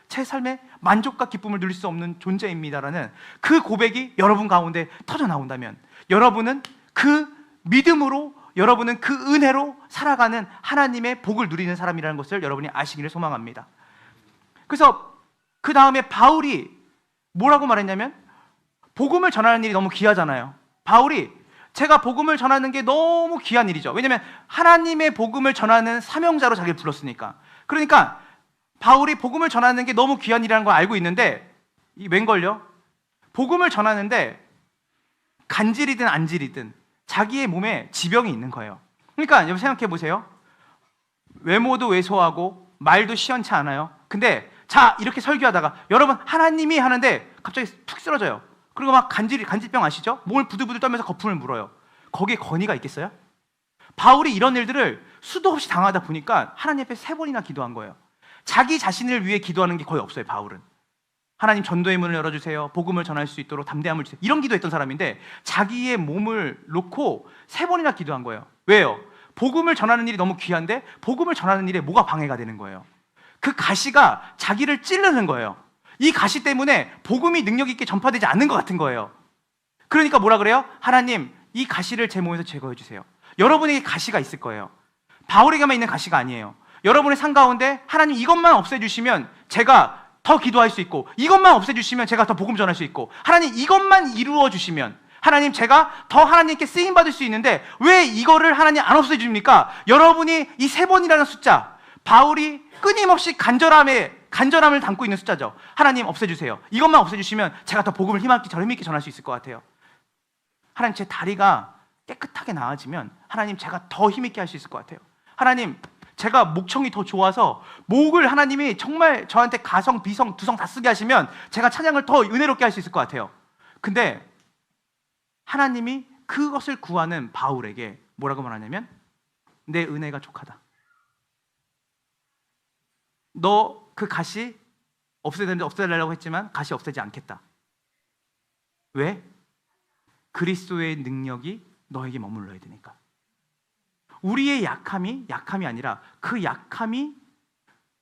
A: 제 삶에 만족과 기쁨을 누릴 수 없는 존재입니다라는 그 고백이 여러분 가운데 터져 나온다면 여러분은 그 믿음으로 여러분은 그 은혜로 살아가는 하나님의 복을 누리는 사람이라는 것을 여러분이 아시기를 소망합니다. 그래서 그 다음에 바울이 뭐라고 말했냐면, 복음을 전하는 일이 너무 귀하잖아요. 바울이 제가 복음을 전하는 게 너무 귀한 일이죠. 왜냐하면 하나님의 복음을 전하는 사명자로 자기를 불렀으니까. 그러니까 바울이 복음을 전하는 게 너무 귀한 일이라는 걸 알고 있는데, 웬걸요? 복음을 전하는데 간질이든 안질이든 자기의 몸에 지병이 있는 거예요. 그러니까 여러분 생각해 보세요. 외모도 왜소하고 말도 시원치 않아요. 근데 자, 이렇게 설교하다가 여러분 하나님이 하는데 갑자기 툭 쓰러져요. 그리고 막 간질병 아시죠? 몸을 부들부들 떨면서 거품을 물어요. 거기에 권위가 있겠어요? 바울이 이런 일들을 수도 없이 당하다 보니까 하나님 앞에 3번이나 기도한 거예요. 자기 자신을 위해 기도하는 게 거의 없어요, 바울은. 하나님 전도의 문을 열어주세요. 복음을 전할 수 있도록 담대함을 주세요. 이런 기도했던 사람인데 자기의 몸을 놓고 3번이나 기도한 거예요. 왜요? 복음을 전하는 일이 너무 귀한데 복음을 전하는 일에 뭐가 방해가 되는 거예요? 그 가시가 자기를 찌르는 거예요. 이 가시 때문에 복음이 능력 있게 전파되지 않는 것 같은 거예요. 그러니까 뭐라 그래요? 하나님, 이 가시를 제 몸에서 제거해 주세요. 여러분에게 가시가 있을 거예요. 바울에게만 있는 가시가 아니에요. 여러분의 삶 가운데 하나님 이것만 없애주시면 제가 더 기도할 수 있고, 이것만 없애주시면 제가 더 복음 전할 수 있고, 하나님 이것만 이루어 주시면 하나님 제가 더 하나님께 쓰임 받을 수 있는데 왜 이거를 하나님 안 없애줍니까? 여러분이 이 3번이라는 숫자, 바울이 끊임없이 간절함을 담고 있는 숫자죠. 하나님 없애주세요. 이것만 없애주시면 제가 더 복음을 힘있게 전할 수 있을 것 같아요. 하나님 제 다리가 깨끗하게 나아지면 하나님 제가 더 힘있게 할 수 있을 것 같아요. 하나님 제가 목청이 더 좋아서 목을 하나님이 정말 저한테 가성, 비성, 두성 다 쓰게 하시면 제가 찬양을 더 은혜롭게 할 수 있을 것 같아요. 근데 하나님이 그것을 구하는 바울에게 뭐라고 말하냐면, 내 은혜가 족하다. 너 그 가시 없애달라고 했지만 가시 없애지 않겠다. 왜? 그리스도의 능력이 너에게 머물러야 되니까. 우리의 약함이 아니라 그 약함이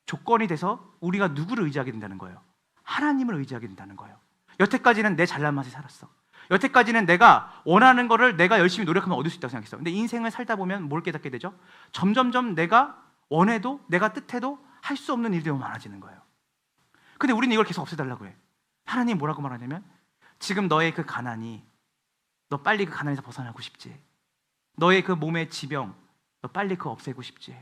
A: 조건이 돼서 우리가 누구를 의지하게 된다는 거예요? 하나님을 의지하게 된다는 거예요. 여태까지는 내 잘난 맛에 살았어. 여태까지는 내가 원하는 거를 내가 열심히 노력하면 얻을 수 있다고 생각했어. 근데 인생을 살다 보면 뭘 깨닫게 되죠? 점점점 내가 원해도 내가 뜻해도 할 수 없는 일들이 너무 많아지는 거예요. 근데 우리는 이걸 계속 없애달라고 해. 하나님 뭐라고 말하냐면, 지금 너의 그 가난이, 너 빨리 그 가난에서 벗어나고 싶지? 너의 그 몸의 지병, 너 빨리 그거 없애고 싶지?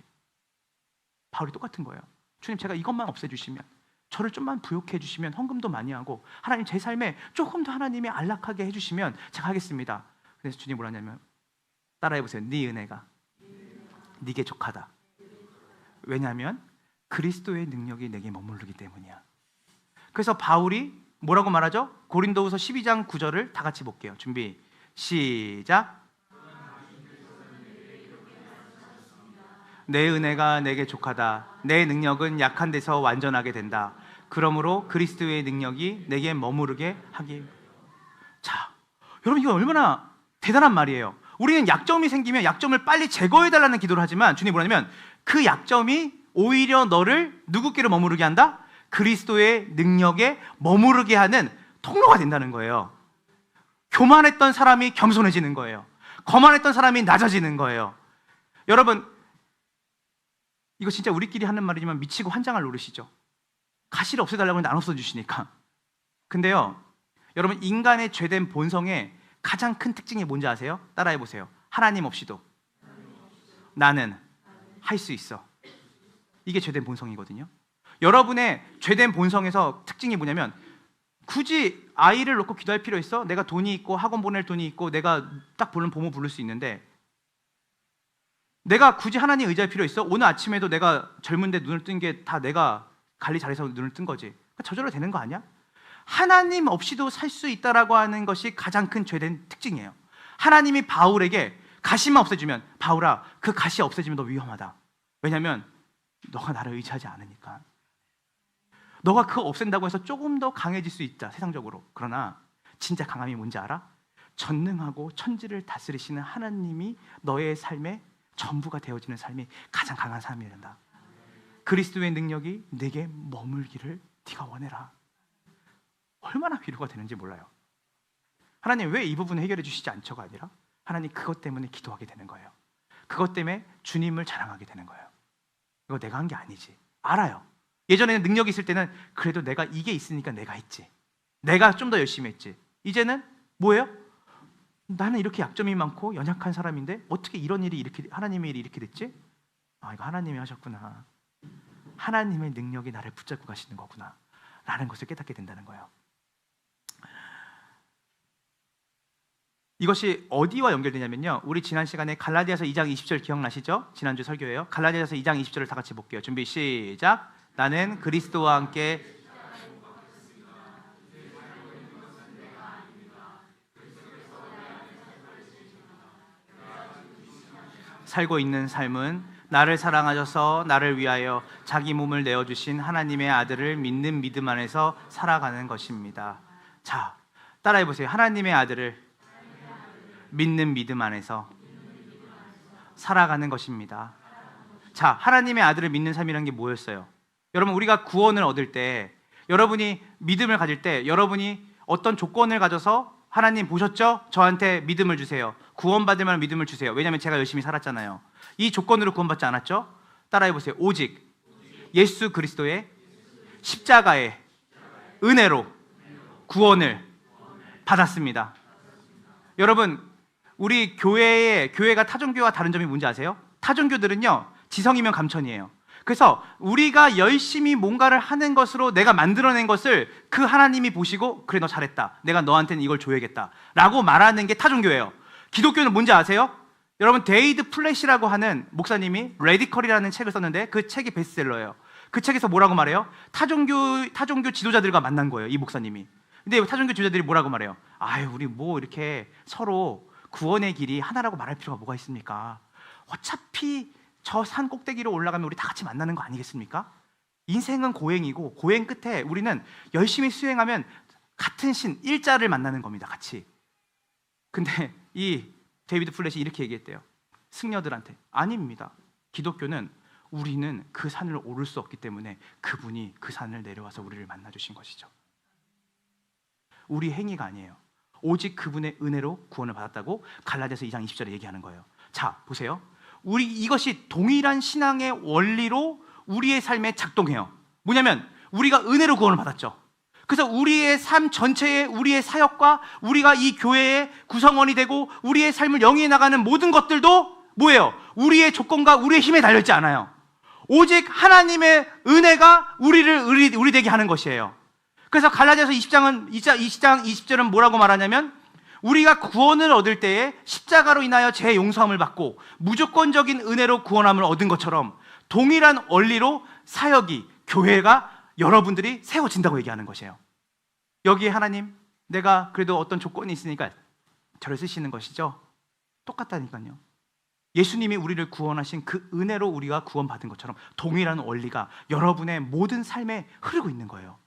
A: 바울이 똑같은 거예요. 주님, 제가 이것만 없애주시면, 저를 좀만 부욕해 주시면, 헌금도 많이 하고 하나님 제 삶에 조금 더 하나님이 안락하게 해주시면 제가 하겠습니다. 그래서 주님 뭐라 하냐면, 따라해보세요. 네 은혜가 네게 족하다. 왜냐하면 그리스도의 능력이 내게 머무르기 때문이야. 그래서 바울이 뭐라고 말하죠? 고린도후서 12장 9절을 다 같이 볼게요. 준비 시작. 내 은혜가 내게 족하다. 내 능력은 약한 데서 완전하게 된다. 그러므로 그리스도의 능력이 내게 머무르게 하기. 자, 여러분 이거 얼마나 대단한 말이에요. 우리는 약점이 생기면 약점을 빨리 제거해달라는 기도를 하지만 주님이 뭐냐면, 그 약점이 오히려 너를 누구께로 머무르게 한다? 그리스도의 능력에 머무르게 하는 통로가 된다는 거예요. 교만했던 사람이 겸손해지는 거예요. 거만했던 사람이 낮아지는 거예요. 여러분, 이거 진짜 우리끼리 하는 말이지만 미치고 환장할 노릇이죠. 가시를 없애달라고 했는데 안 없어주시니까. 근데요, 여러분 인간의 죄된 본성의 가장 큰 특징이 뭔지 아세요? 따라해보세요. 하나님 없이도 나는 할 수 있어. 이게 죄된 본성이거든요. 여러분의 죄된 본성에서 특징이 뭐냐면, 굳이 아이를 놓고 기도할 필요 있어? 내가 돈이 있고 학원 보낼 돈이 있고 내가 딱 부르는 보모 부를 수 있는데, 내가 굳이 하나님 의지할 필요 있어? 오늘 아침에도 내가 젊은데 눈을 뜬 게 다 내가 관리 잘해서 눈을 뜬 거지. 그러니까 저절로 되는 거 아니야? 하나님 없이도 살 수 있다라고 하는 것이 가장 큰 죄된 특징이에요. 하나님이 바울에게 가시만 없애주면, 바울아 그 가시 없애주면 너 위험하다. 왜냐하면 너가 나를 의지하지 않으니까. 너가 그거 없앤다고 해서 조금 더 강해질 수 있다, 세상적으로. 그러나 진짜 강함이 뭔지 알아? 전능하고 천지를 다스리시는 하나님이 너의 삶의 전부가 되어지는 삶이 가장 강한 삶이 된다. 그리스도의 능력이 내게 머물기를 네가 원해라. 얼마나 위로가 되는지 몰라요. 하나님 왜 이 부분을 해결해 주시지 않죠가 아니라, 하나님 그것 때문에 기도하게 되는 거예요. 그것 때문에 주님을 자랑하게 되는 거예요. 이거 내가 한 게 아니지. 알아요. 예전에는 능력이 있을 때는 그래도 내가 이게 있으니까 내가 했지. 내가 좀 더 열심히 했지. 이제는 뭐예요? 나는 이렇게 약점이 많고 연약한 사람인데 어떻게 이런 일이 이렇게, 하나님의 일이 이렇게 됐지? 아, 이거 하나님이 하셨구나. 하나님의 능력이 나를 붙잡고 가시는 거구나 라는 것을 깨닫게 된다는 거예요. 이것이 어디와 연결되냐면요, 우리 지난 시간에 갈라디아서 2장 20절 기억나시죠? 지난주 설교예요. 갈라디아서 2장 20절을 다 같이 볼게요. 준비 시작. 나는 그리스도와 함께 살고 있는 삶은 나를 사랑하셔서 나를 위하여 자기 몸을 내어주신 하나님의 아들을 믿는 믿음 안에서 살아가는 것입니다. 자, 따라해보세요. 하나님의 아들을 믿는 믿음 안에서 살아가는 것입니다. 자, 하나님의 아들을 믿는 삶이라는 게 뭐였어요? 여러분, 우리가 구원을 얻을 때, 여러분이 믿음을 가질 때, 여러분이 어떤 조건을 가져서 하나님 보셨죠? 저한테 믿음을 주세요. 구원받을 만한 믿음을 주세요. 왜냐하면 제가 열심히 살았잖아요. 이 조건으로 구원받지 않았죠? 따라해보세요. 오직 예수 그리스도의 십자가의 은혜로 구원을 받았습니다. 여러분, 우리 교회가 타종교와 다른 점이 뭔지 아세요? 타종교들은요, 지성이면 감천이에요. 그래서 우리가 열심히 뭔가를 하는 것으로 내가 만들어낸 것을 그 하나님이 보시고 그래 너 잘했다, 내가 너한테는 이걸 줘야겠다 라고 말하는 게 타종교예요. 기독교는 뭔지 아세요? 여러분, 데이드 플래시라고 하는 목사님이 레디컬이라는 책을 썼는데 그 책이 베스트셀러예요. 그 책에서 뭐라고 말해요? 타종교 지도자들과 만난 거예요, 이 목사님이. 근데 타종교 지도자들이 뭐라고 말해요? 아유, 우리 뭐 이렇게 서로 구원의 길이 하나라고 말할 필요가 뭐가 있습니까? 어차피 저 산 꼭대기로 올라가면 우리 다 같이 만나는 거 아니겠습니까? 인생은 고행이고 고행 끝에 우리는 열심히 수행하면 같은 신 일자를 만나는 겁니다, 같이. 근데 이 데이비드 플랫이 이렇게 얘기했대요. 승려들한테 아닙니다. 기독교는 우리는 그 산을 오를 수 없기 때문에 그분이 그 산을 내려와서 우리를 만나주신 것이죠. 우리 행위가 아니에요. 오직 그분의 은혜로 구원을 받았다고 갈라디아서 2장 20절에 얘기하는 거예요. 자, 보세요. 이것이 동일한 신앙의 원리로 우리의 삶에 작동해요. 뭐냐면 우리가 은혜로 구원을 받았죠. 그래서 우리의 삶 전체에 우리의 사역과 우리가 이 교회의 구성원이 되고 우리의 삶을 영위해 나가는 모든 것들도 뭐예요? 우리의 조건과 우리의 힘에 달려있지 않아요. 오직 하나님의 은혜가 우리를 우리 되게 하는 것이에요. 그래서 갈라디아서 20장 20절은 뭐라고 말하냐면 우리가 구원을 얻을 때에 십자가로 인하여 죄 용서함을 받고 무조건적인 은혜로 구원함을 얻은 것처럼 동일한 원리로 사역이, 교회가, 여러분들이 세워진다고 얘기하는 것이에요. 여기에 하나님, 내가 그래도 어떤 조건이 있으니까 저를 쓰시는 것이죠. 똑같다니까요. 예수님이 우리를 구원하신 그 은혜로 우리가 구원받은 것처럼 동일한 원리가 여러분의 모든 삶에 흐르고 있는 거예요.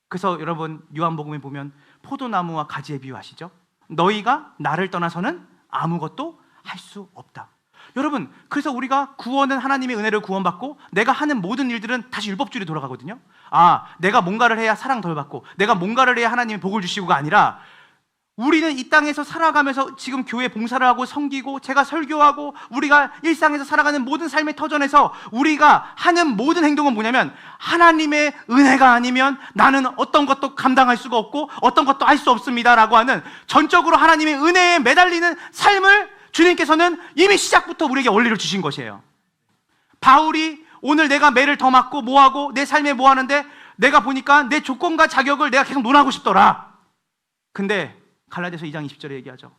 A: 그래서 여러분, 요한복음에 보면 포도나무와 가지의 비유 아시죠? 너희가 나를 떠나서는 아무것도 할 수 없다. 여러분, 그래서 우리가 구원은 하나님의 은혜를 구원받고 내가 하는 모든 일들은 다시 율법주의로 돌아가거든요. 아, 내가 뭔가를 해야 사랑 덜 받고 내가 뭔가를 해야 하나님이 복을 주시고가 아니라 우리는 이 땅에서 살아가면서 지금 교회 봉사를 하고 섬기고 제가 설교하고 우리가 일상에서 살아가는 모든 삶의 터전에서 우리가 하는 모든 행동은 뭐냐면 하나님의 은혜가 아니면 나는 어떤 것도 감당할 수가 없고 어떤 것도 할 수 없습니다 라고 하는 전적으로 하나님의 은혜에 매달리는 삶을 주님께서는 이미 시작부터 우리에게 원리를 주신 것이에요. 바울이 오늘 내가 매를 더 맞고 뭐하고 내 삶에 뭐하는데 내가 보니까 내 조건과 자격을 내가 계속 논하고 싶더라. 근데 갈라디아서 2장 20절에 얘기하죠.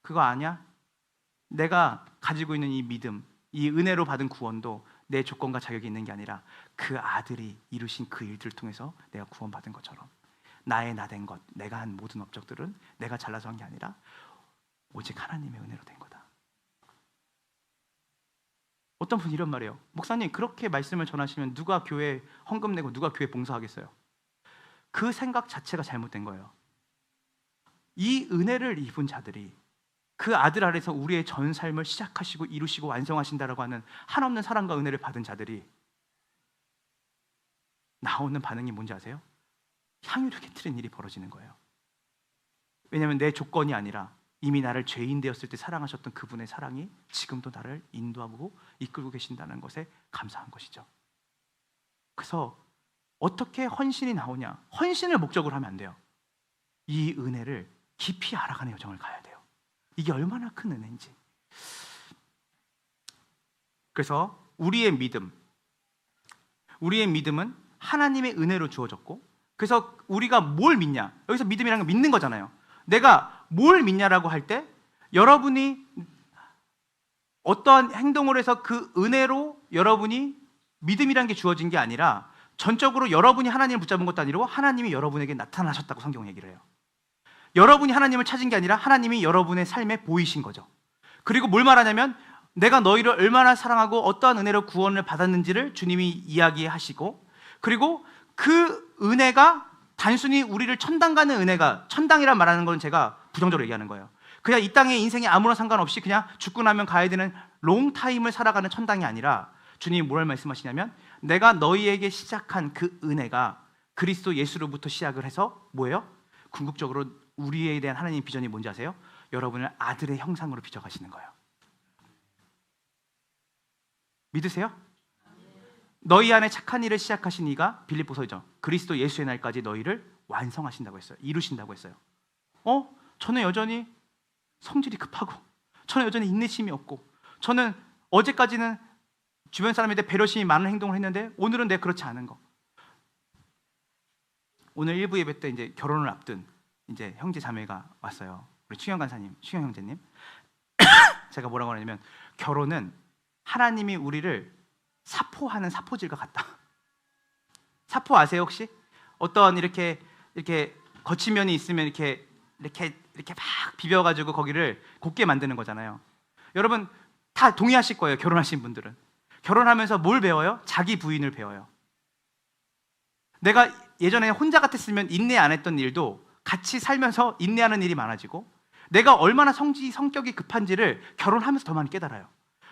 A: 그거 아니야? 내가 가지고 있는 이 믿음, 이 은혜로 받은 구원도 내 조건과 자격이 있는 게 아니라 그 아들이 이루신 그 일들을 통해서 내가 구원받은 것처럼 나의 나된 것, 내가 한 모든 업적들은 내가 잘나서 한 게 아니라 오직 하나님의 은혜로 된 거다. 어떤 분이 이런 말이에요. 목사님, 그렇게 말씀을 전하시면 누가 교회 헌금 내고 누가 교회 봉사하겠어요? 그 생각 자체가 잘못된 거예요. 이 은혜를 입은 자들이 그 아들 아래서 우리의 전 삶을 시작하시고 이루시고 완성하신다라고 하는 한없는 사랑과 은혜를 받은 자들이 나오는 반응이 뭔지 아세요? 향유를 깨트리는 일이 벌어지는 거예요. 왜냐하면 내 조건이 아니라 이미 나를 죄인 되었을 때 사랑하셨던 그분의 사랑이 지금도 나를 인도하고 이끌고 계신다는 것에 감사한 것이죠. 그래서 어떻게 헌신이 나오냐? 헌신을 목적으로 하면 안 돼요. 이 은혜를 깊이 알아가는 여정을 가야 돼요. 이게 얼마나 큰 은혜인지. 그래서 우리의 믿음은 하나님의 은혜로 주어졌고, 그래서 우리가 뭘 믿냐? 여기서 믿음이라는 건 믿는 거잖아요. 내가 뭘 믿냐라고 할 때 여러분이 어떠한 행동을 해서 그 은혜로 여러분이 믿음이라는 게 주어진 게 아니라 전적으로 여러분이 하나님을 붙잡은 것도 아니고 하나님이 여러분에게 나타나셨다고 성경 얘기를 해요. 여러분이 하나님을 찾은 게 아니라 하나님이 여러분의 삶에 보이신 거죠. 그리고 뭘 말하냐면 내가 너희를 얼마나 사랑하고 어떠한 은혜로 구원을 받았는지를 주님이 이야기하시고, 그리고 그 은혜가 단순히 우리를 천당 가는 은혜가, 천당이란 말하는 건 제가 부정적으로 얘기하는 거예요. 그냥 이 땅의 인생에 아무런 상관없이 그냥 죽고 나면 가야 되는 롱타임을 살아가는 천당이 아니라 주님이 뭘 말씀하시냐면 내가 너희에게 시작한 그 은혜가 그리스도 예수로부터 시작을 해서 뭐예요? 궁극적으로 우리에 대한 하나님의 비전이 뭔지 아세요? 여러분을 아들의 형상으로 빚어가시는 거예요. 믿으세요? 너희 안에 착한 일을 시작하신 이가, 빌립보서죠, 그리스도 예수의 날까지 너희를 완성하신다고 했어요. 이루신다고 했어요. 저는 여전히 성질이 급하고, 저는 여전히 인내심이 없고, 저는 어제까지는 주변 사람에 대해 배려심이 많은 행동을 했는데 오늘은 내가 그렇지 않은 거. 오늘 1부 예배 때 이제 결혼을 앞둔 이제 형제 자매가 왔어요. 우리 충영 간사님, 충영 형제님. 제가 뭐라고 하냐면 결혼은 하나님이 우리를 사포하는 사포질과 같다. 사포 아세요 혹시? 어떤 이렇게 거친 면이 있으면 이렇게 막 비벼가지고 거기를 곱게 만드는 거잖아요. 여러분 다 동의하실 거예요. 결혼하신 분들은 결혼하면서 뭘 배워요? 자기 부인을 배워요. 내가 예전에 혼자 같았으면 인내 안 했던 일도 같이 살면서 인내하는 일이 많아지고, 내가 얼마나 성격이 급한지를 결혼하면서 더 많이 깨달아요.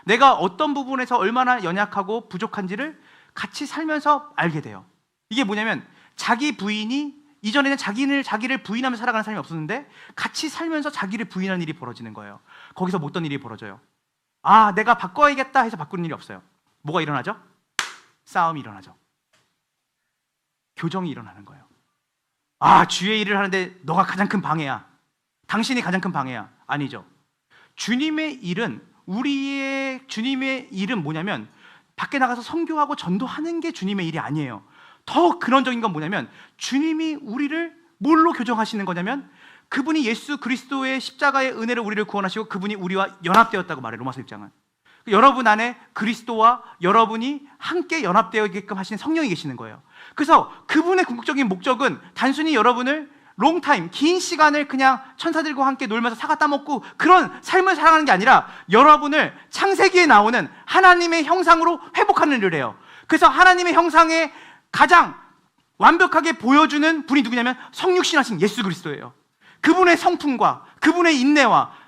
A: 내가 어떤 부분에서 얼마나 연약하고 부족한지를 같이 살면서 알게 돼요. 이게 뭐냐면 자기 부인이, 이전에는 자기를 부인하면서 살아가는 사람이 없었는데 같이 살면서 자기를 부인하는 일이 벌어지는 거예요. 거기서 뭐 어떤 일이 벌어져요? 내가 바꿔야겠다 해서 바꾸는 일이 없어요. 뭐가 일어나죠? 싸움이 일어나죠. 교정이 일어나는 거예요. 주의 일을 하는데 너가 가장 큰 방해야. 당신이 가장 큰 방해야. 아니죠. 주님의 일은 뭐냐면 밖에 나가서 선교하고 전도하는 게 주님의 일이 아니에요. 더 근원적인 건 뭐냐면 주님이 우리를 뭘로 교정하시는 거냐면 그분이 예수 그리스도의 십자가의 은혜로 우리를 구원하시고 그분이 우리와 연합되었다고 말해요. 로마서 6장은. 여러분 안에 그리스도와 여러분이 함께 연합되어 있게끔 하시는 성령이 계시는 거예요. 그래서 그분의 궁극적인 목적은 단순히 여러분을 롱타임, 긴 시간을 그냥 천사들과 함께 놀면서 사과 따먹고 그런 삶을 살아가는 게 아니라 여러분을 창세기에 나오는 하나님의 형상으로 회복하는 일을 해요. 그래서 하나님의 형상에 가장 완벽하게 보여주는 분이 누구냐면 성육신하신 예수 그리스도예요. 그분의 성품과 그분의 인내와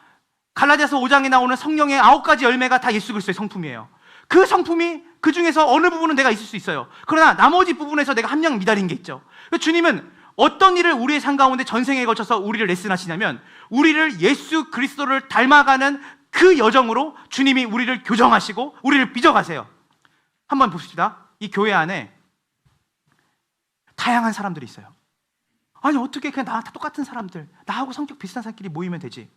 A: 갈라디아서 5장에 나오는 성령의 9가지 열매가 다 예수 그리스도의 성품이에요. 그 성품이 그 중에서 어느 부분은 내가 있을 수 있어요. 그러나 나머지 부분에서 내가 한 명 미달인 게 있죠. 주님은 어떤 일을 우리의 삶 가운데 전생에 걸쳐서 우리를 레슨하시냐면 우리를 예수 그리스도를 닮아가는 그 여정으로 주님이 우리를 교정하시고 우리를 빚어가세요. 한번 봅시다. 이 교회 안에 다양한 사람들이 있어요. 어떻게 그냥 나랑 다 똑같은 사람들, 나하고 성격 비슷한 사람끼리 모이면 되지.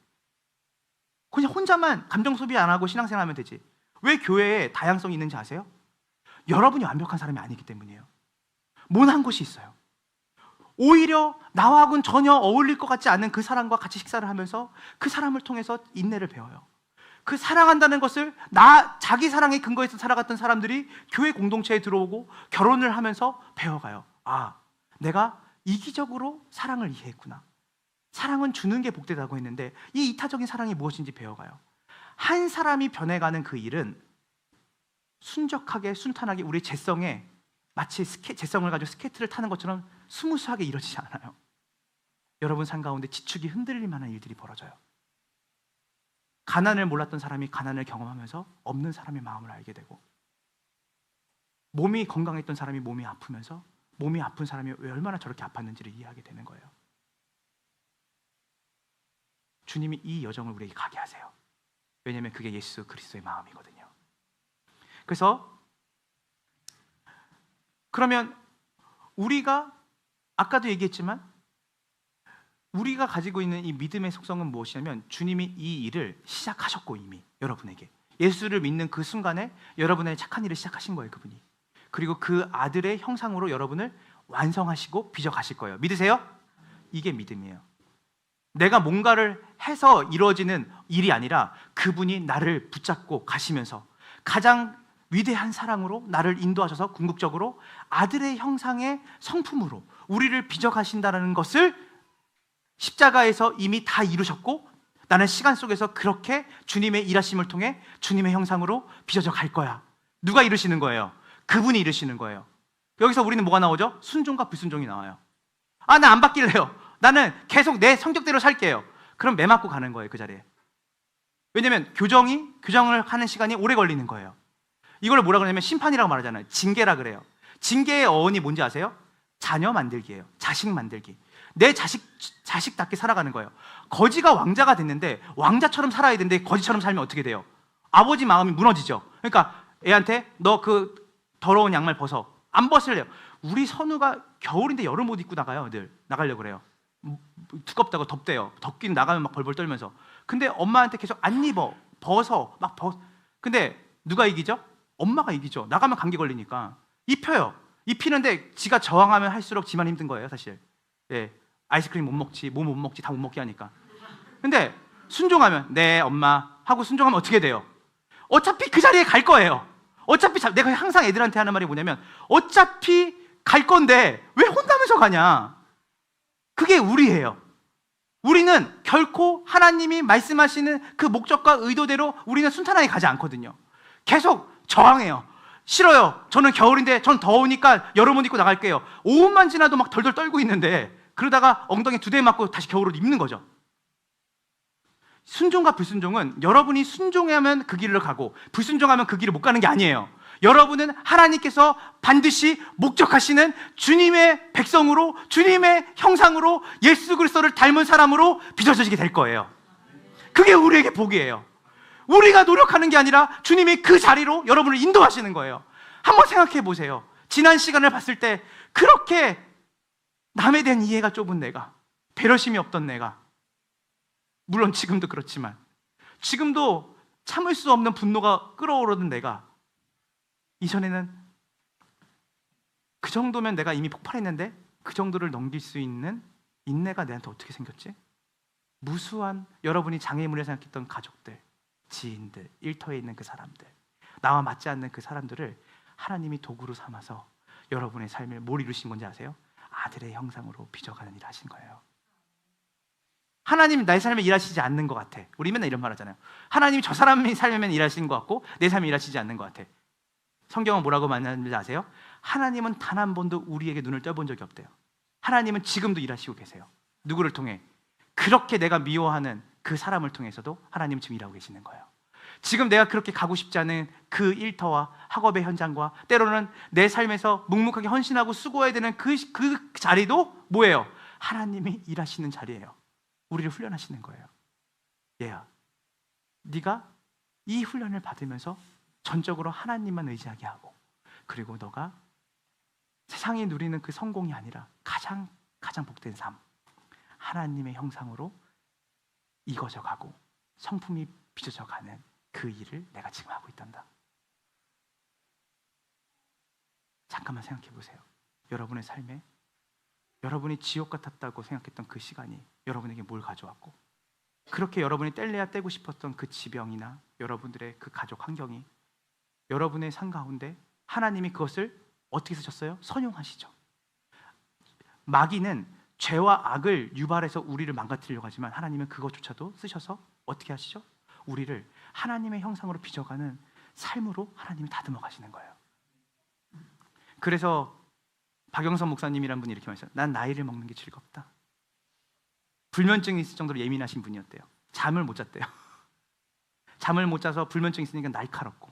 A: 그냥 혼자만 감정 소비 안 하고 신앙생활하면 되지. 왜 교회에 다양성이 있는지 아세요? 여러분이 완벽한 사람이 아니기 때문이에요. 모난 곳이 있어요. 오히려 나하고는 전혀 어울릴 것 같지 않은 그 사람과 같이 식사를 하면서 그 사람을 통해서 인내를 배워요. 그 사랑한다는 것을 자기 사랑에 근거해서 살아갔던 사람들이 교회 공동체에 들어오고 결혼을 하면서 배워가요. 내가 이기적으로 사랑을 이해했구나. 사랑은 주는 게 복되다고 했는데 이 이타적인 사랑이 무엇인지 배워가요. 한 사람이 변해가는 그 일은 순적하게 순탄하게 우리 재성에 마치 재성을 가지고 스케이트를 타는 것처럼 스무스하게 이루어지지 않아요. 여러분 삶 가운데 지축이 흔들릴 만한 일들이 벌어져요. 가난을 몰랐던 사람이 가난을 경험하면서 없는 사람의 마음을 알게 되고, 몸이 건강했던 사람이 몸이 아프면서 몸이 아픈 사람이 왜 얼마나 저렇게 아팠는지를 이해하게 되는 거예요. 주님이 이 여정을 우리에게 가게 하세요. 왜냐하면 그게 예수 그리스도의 마음이거든요. 그래서 그러면 우리가 아까도 얘기했지만 우리가 가지고 있는 이 믿음의 속성은 무엇이냐면 주님이 이 일을 시작하셨고 이미 여러분에게 예수를 믿는 그 순간에 여러분의 착한 일을 시작하신 거예요, 그분이. 그리고 그 아들의 형상으로 여러분을 완성하시고 빚어가실 거예요. 믿으세요? 이게 믿음이에요. 내가 뭔가를 해서 이루어지는 일이 아니라 그분이 나를 붙잡고 가시면서 가장 위대한 사랑으로 나를 인도하셔서 궁극적으로 아들의 형상의 성품으로 우리를 빚어가신다는 것을 십자가에서 이미 다 이루셨고 나는 시간 속에서 그렇게 주님의 일하심을 통해 주님의 형상으로 빚어져 갈 거야. 누가 이루시는 거예요? 그분이 이루시는 거예요. 여기서 우리는 뭐가 나오죠? 순종과 불순종이 나와요. 아, 나 안 바뀔래요. 나는 계속 내 성격대로 살게요. 그럼 매 맞고 가는 거예요, 그 자리에. 왜냐면 교정을 하는 시간이 오래 걸리는 거예요. 이걸 뭐라 그러냐면 심판이라고 말하잖아요. 징계라 그래요. 징계의 어원이 뭔지 아세요? 자녀 만들기예요. 자식 만들기. 내 자식답게 살아가는 거예요. 거지가 왕자가 됐는데 왕자처럼 살아야 되는데 거지처럼 살면 어떻게 돼요? 아버지 마음이 무너지죠. 그러니까 애한테 너 그 더러운 양말 벗어. 안 벗을래요. 우리 선우가 겨울인데 여름 옷 입고 나가요. 늘 나가려고 그래요. 두껍다고 덥대요. 덥긴 나가면 막 벌벌 떨면서. 근데 엄마한테 계속 안 입어. 벗어. 막 벗. 근데 누가 이기죠? 엄마가 이기죠. 나가면 감기 걸리니까. 입혀요. 입히는데 지가 저항하면 할수록 지만 힘든 거예요, 사실. 예. 아이스크림 못 먹지, 뭐 못 먹지, 다 못 먹게 하니까. 근데 순종하면 네 엄마 하고 순종하면 어떻게 돼요? 어차피 그 자리에 갈 거예요. 어차피 내가 항상 애들한테 하는 말이 뭐냐면 어차피 갈 건데 왜 혼나면서 가냐. 그게 우리예요. 우리는 결코 하나님이 말씀하시는 그 목적과 의도대로 우리는 순탄하게 가지 않거든요. 계속 저항해요. 싫어요. 저는 겨울인데 전 더우니까 여름 옷 입고 나갈게요. 오후만 지나도 막 덜덜 떨고 있는데 그러다가 엉덩이 2대 맞고 다시 겨울옷 입는 거죠. 순종과 불순종은 여러분이 순종하면 그 길을 가고 불순종하면 그 길을 못 가는 게 아니에요. 여러분은 하나님께서 반드시 목적하시는 주님의 백성으로 주님의 형상으로 예수 그리스도를 닮은 사람으로 빚어지게 될 거예요. 그게 우리에게 복이에요. 우리가 노력하는 게 아니라 주님이 그 자리로 여러분을 인도하시는 거예요. 한번 생각해 보세요. 지난 시간을 봤을 때 그렇게 남에 대한 이해가 좁은 내가, 배려심이 없던 내가, 물론 지금도 그렇지만 지금도 참을 수 없는 분노가 끓어오르는 내가 이전에는 그 정도면 내가 이미 폭발했는데 그 정도를 넘길 수 있는 인내가 내한테 어떻게 생겼지? 무수한 여러분이 장애물이라 생각했던 가족들, 지인들, 일터에 있는 그 사람들, 나와 맞지 않는 그 사람들을 하나님이 도구로 삼아서 여러분의 삶을 뭘 이루신 건지 아세요? 아들의 형상으로 빚어가는 일을 하신 거예요. 하나님이 나의 삶에 일하시지 않는 것 같아. 우리 맨날 이런 말 하잖아요. 하나님이 저 사람의 삶에만 일하시는 것 같고 내 삶에 일하시지 않는 것 같아. 성경은 뭐라고 말하는지 아세요? 하나님은 단 한 번도 우리에게 눈을 떼본 적이 없대요. 하나님은 지금도 일하시고 계세요. 누구를 통해? 그렇게 내가 미워하는 그 사람을 통해서도 하나님은 지금 일하고 계시는 거예요. 지금 내가 그렇게 가고 싶지 않은 그 일터와 학업의 현장과 때로는 내 삶에서 묵묵하게 헌신하고 수고해야 되는 그 자리도 뭐예요? 하나님이 일하시는 자리예요. 우리를 훈련하시는 거예요. 얘야, 네가 이 훈련을 받으면서 전적으로 하나님만 의지하게 하고 그리고 너가 세상이 누리는 그 성공이 아니라 가장 복된 삶, 하나님의 형상으로 익어져 가고 성품이 빚어져 가는 그 일을 내가 지금 하고 있단다. 잠깐만 생각해 보세요. 여러분의 삶에 여러분이 지옥 같았다고 생각했던 그 시간이 여러분에게 뭘 가져왔고, 그렇게 여러분이 뗄래야 떼고 싶었던 그 지병이나 여러분들의 그 가족 환경이 여러분의 삶 가운데 하나님이 그것을 어떻게 쓰셨어요? 선용하시죠. 마귀는 죄와 악을 유발해서 우리를 망가뜨리려고 하지만 하나님은 그것조차도 쓰셔서 어떻게 하시죠? 우리를 하나님의 형상으로 빚어가는 삶으로 하나님이 다듬어 가시는 거예요. 그래서 박영선 목사님이란 분이 이렇게 말했어요. 난 나이를 먹는 게 즐겁다. 불면증이 있을 정도로 예민하신 분이었대요. 잠을 못 잤대요. 잠을 못 자서 불면증이 있으니까 날카롭고,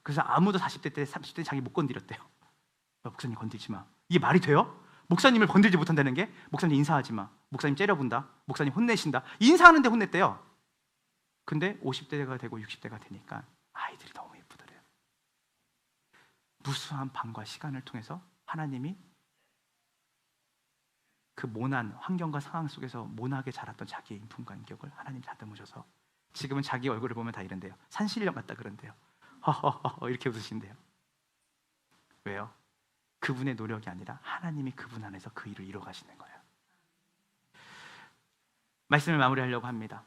A: 그래서 아무도 40대 때 30대 자기 못 건드렸대요. 목사님 건들지 마. 이게 말이 돼요? 목사님을 건들지 못한다는 게 목사님 인사하지 마. 목사님 째려본다, 목사님 혼내신다, 인사하는데 혼냈대요. 근데 50대가 되고 60대가 되니까 아이들이 너무 예쁘더래요. 무수한 밤과 시간을 통해서 하나님이 그 모난 환경과 상황 속에서 모나게 자랐던 자기의 인품과 인격을 하나님 다듬으셔서 지금은 자기 얼굴을 보면 다 이런데요. 산신령 같다 그런데요. 허허허 이렇게 웃으신대요. 왜요? 그분의 노력이 아니라 하나님이 그분 안에서 그 일을 이뤄 가시는 거예요. 말씀을 마무리하려고 합니다.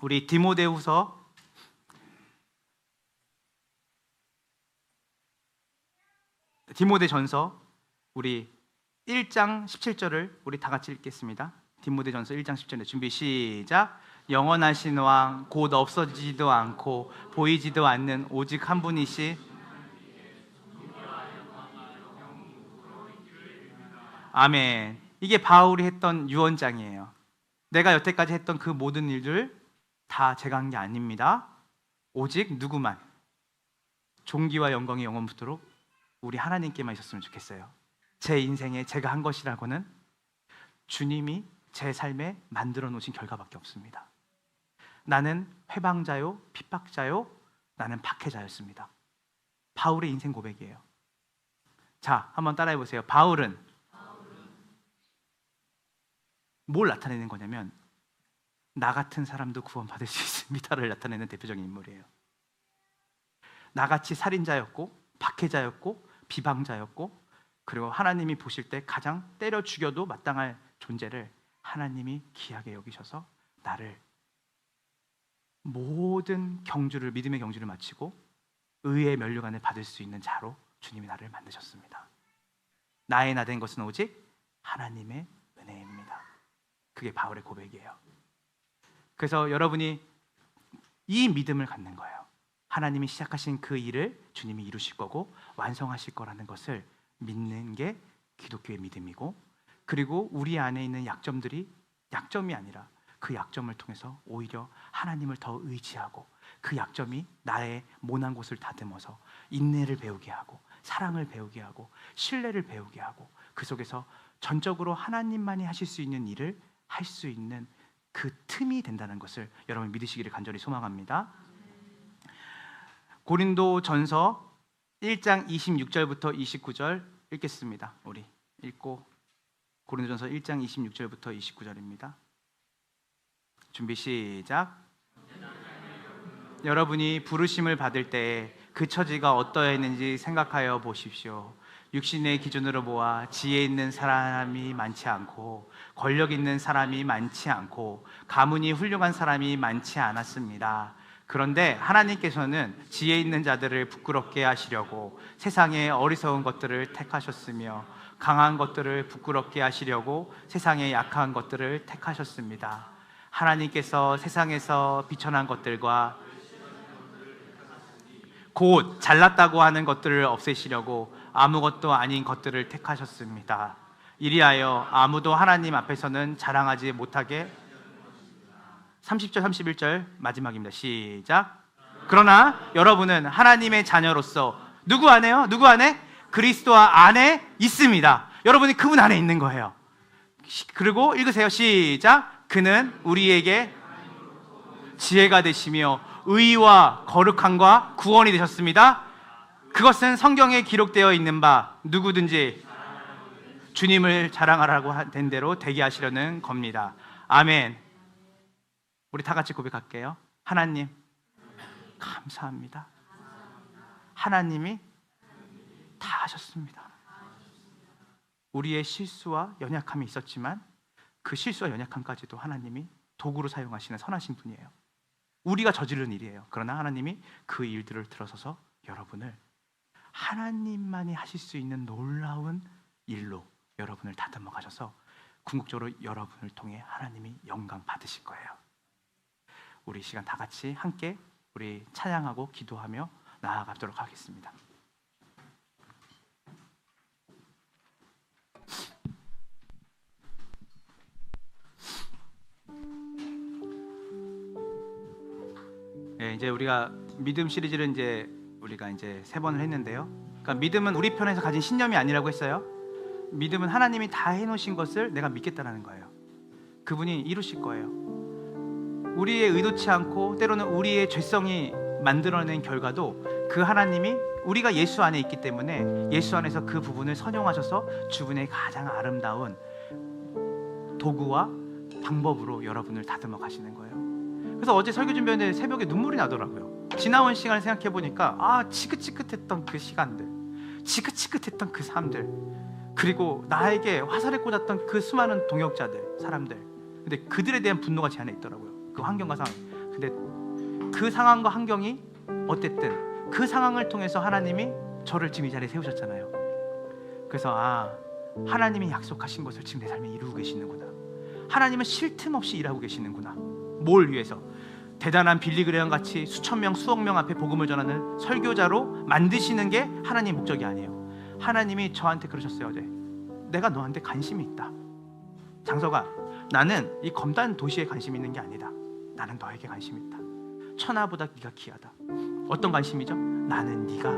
A: 우리 디모데전서 우리 1장 17절을 우리 다 같이 읽겠습니다. 디모데전서 1장 10절에 준비 시작. 영원하신 왕 곧 없어지지도 않고 보이지도 않는 오직 한 분이시 아멘. 이게 바울이 했던 유언장이에요. 내가 여태까지 했던 그 모든 일들 다 제가 한 게 아닙니다. 오직 누구만 존귀와 영광이 영원토록 우리 하나님께만 있었으면 좋겠어요. 제 인생에 제가 한 것이라고는 주님이 제 삶에 만들어 놓으신 결과밖에 없습니다. 나는 회방자요, 핍박자요, 나는 박해자였습니다. 바울의 인생 고백이에요. 자, 한번 따라해 보세요. 바울은 뭘 나타내는 거냐면 나 같은 사람도 구원받을 수 있습니다를 나타내는 대표적인 인물이에요. 나같이 살인자였고 박해자였고 비방자였고 그리고 하나님이 보실 때 가장 때려 죽여도 마땅할 존재를 하나님이 귀하게 여기셔서 나를 모든 경주를 믿음의 경주를 마치고 의의 면류관을 받을 수 있는 자로 주님이 나를 만드셨습니다. 나의 나 된 것은 오직 하나님의 은혜입니다. 그게 바울의 고백이에요. 그래서 여러분이 이 믿음을 갖는 거예요. 하나님이 시작하신 그 일을 주님이 이루실 거고 완성하실 거라는 것을 믿는 게 기독교의 믿음이고, 그리고 우리 안에 있는 약점들이 약점이 아니라 그 약점을 통해서 오히려 하나님을 더 의지하고 그 약점이 나의 모난 곳을 다듬어서 인내를 배우게 하고 사랑을 배우게 하고 신뢰를 배우게 하고 그 속에서 전적으로 하나님만이 하실 수 있는 일을 할 수 있는 그 틈이 된다는 것을 여러분 믿으시기를 간절히 소망합니다. 고린도전서 1장 26절부터 29절 읽겠습니다. 우리 읽고 고린도전서 1장 26절부터 29절입니다. 준비 시작. 여러분이 부르심을 받을 때에 그 처지가 어떠했는지 생각하여 보십시오. 육신의 기준으로 보아 지혜 있는 사람이 많지 않고 권력 있는 사람이 많지 않고 가문이 훌륭한 사람이 많지 않았습니다. 그런데 하나님께서는 지혜 있는 자들을 부끄럽게 하시려고 세상의 어리석은 것들을 택하셨으며 강한 것들을 부끄럽게 하시려고 세상의 약한 것들을 택하셨습니다. 하나님께서 세상에서 비천한 것들과 곧 잘났다고 하는 것들을 없애시려고 아무것도 아닌 것들을 택하셨습니다. 이리하여 아무도 하나님 앞에서는 자랑하지 못하게. 30절 31절 마지막입니다. 시작. 그러나 여러분은 하나님의 자녀로서 누구 안에요? 누구 안에? 그리스도 안에 있습니다. 여러분이 그분 안에 있는 거예요. 그리고 읽으세요. 시작. 그는 우리에게 지혜가 되시며 의와 거룩함과 구원이 되셨습니다. 그것은 성경에 기록되어 있는 바 누구든지 주님을 자랑하라고 된 대로 되게 하시려는 겁니다. 아멘. 우리 다 같이 고백할게요. 하나님 감사합니다. 하나님이 다 하셨습니다. 우리의 실수와 연약함이 있었지만 그 실수와 연약함까지도 하나님이 도구로 사용하시는 선하신 분이에요. 우리가 저지른 일이에요. 그러나 하나님이 그 일들을 들어서서 여러분을 하나님만이 하실 수 있는 놀라운 일로 여러분을 다듬어 가셔서 궁극적으로 여러분을 통해 하나님이 영광 받으실 거예요. 우리 시간 다 같이 함께 우리 찬양하고 기도하며 나아가도록 하겠습니다. 네, 이제 우리가 믿음 시리즈를 우리가 이제 3번을 했는데요. 그러니까 믿음은 우리 편에서 가진 신념이 아니라고 했어요. 믿음은 하나님이 다 해놓으신 것을 내가 믿겠다라는 거예요. 그분이 이루실 거예요. 우리의 의도치 않고 때로는 우리의 죄성이 만들어낸 결과도 그 하나님이 우리가 예수 안에 있기 때문에 예수 안에서 그 부분을 선용하셔서 주분의 가장 아름다운 도구와 방법으로 여러분을 다듬어 가시는 거예요. 그래서 어제 설교 준비하는데 새벽에 눈물이 나더라고요. 지나온 시간을 생각해 보니까 지긋지긋했던 그 시간들, 지긋지긋했던 그 삶들, 그리고 나에게 화살을 꽂았던 그 수많은 동역자들, 사람들, 근데 그들에 대한 분노가 제 안에 있더라고요. 그 환경과 상황. 근데 그 상황과 환경이 어쨌든 그 상황을 통해서 하나님이 저를 지금 이 자리에 세우셨잖아요. 그래서 하나님이 약속하신 것을 지금 내 삶에 이루고 계시는구나. 하나님은 쉴 틈 없이 일하고 계시는구나. 뭘 위해서? 대단한 빌리그레엄 같이 수천 명, 수억 명 앞에 복음을 전하는 설교자로 만드시는 게 하나님의 목적이 아니에요. 하나님이 저한테 그러셨어요. 어제 내가 너한테 관심이 있다. 장서가, 나는 이 검단 도시에 관심이 있는 게 아니다. 나는 너에게 관심이 있다. 천하보다 네가 귀하다. 어떤 관심이죠? 나는 네가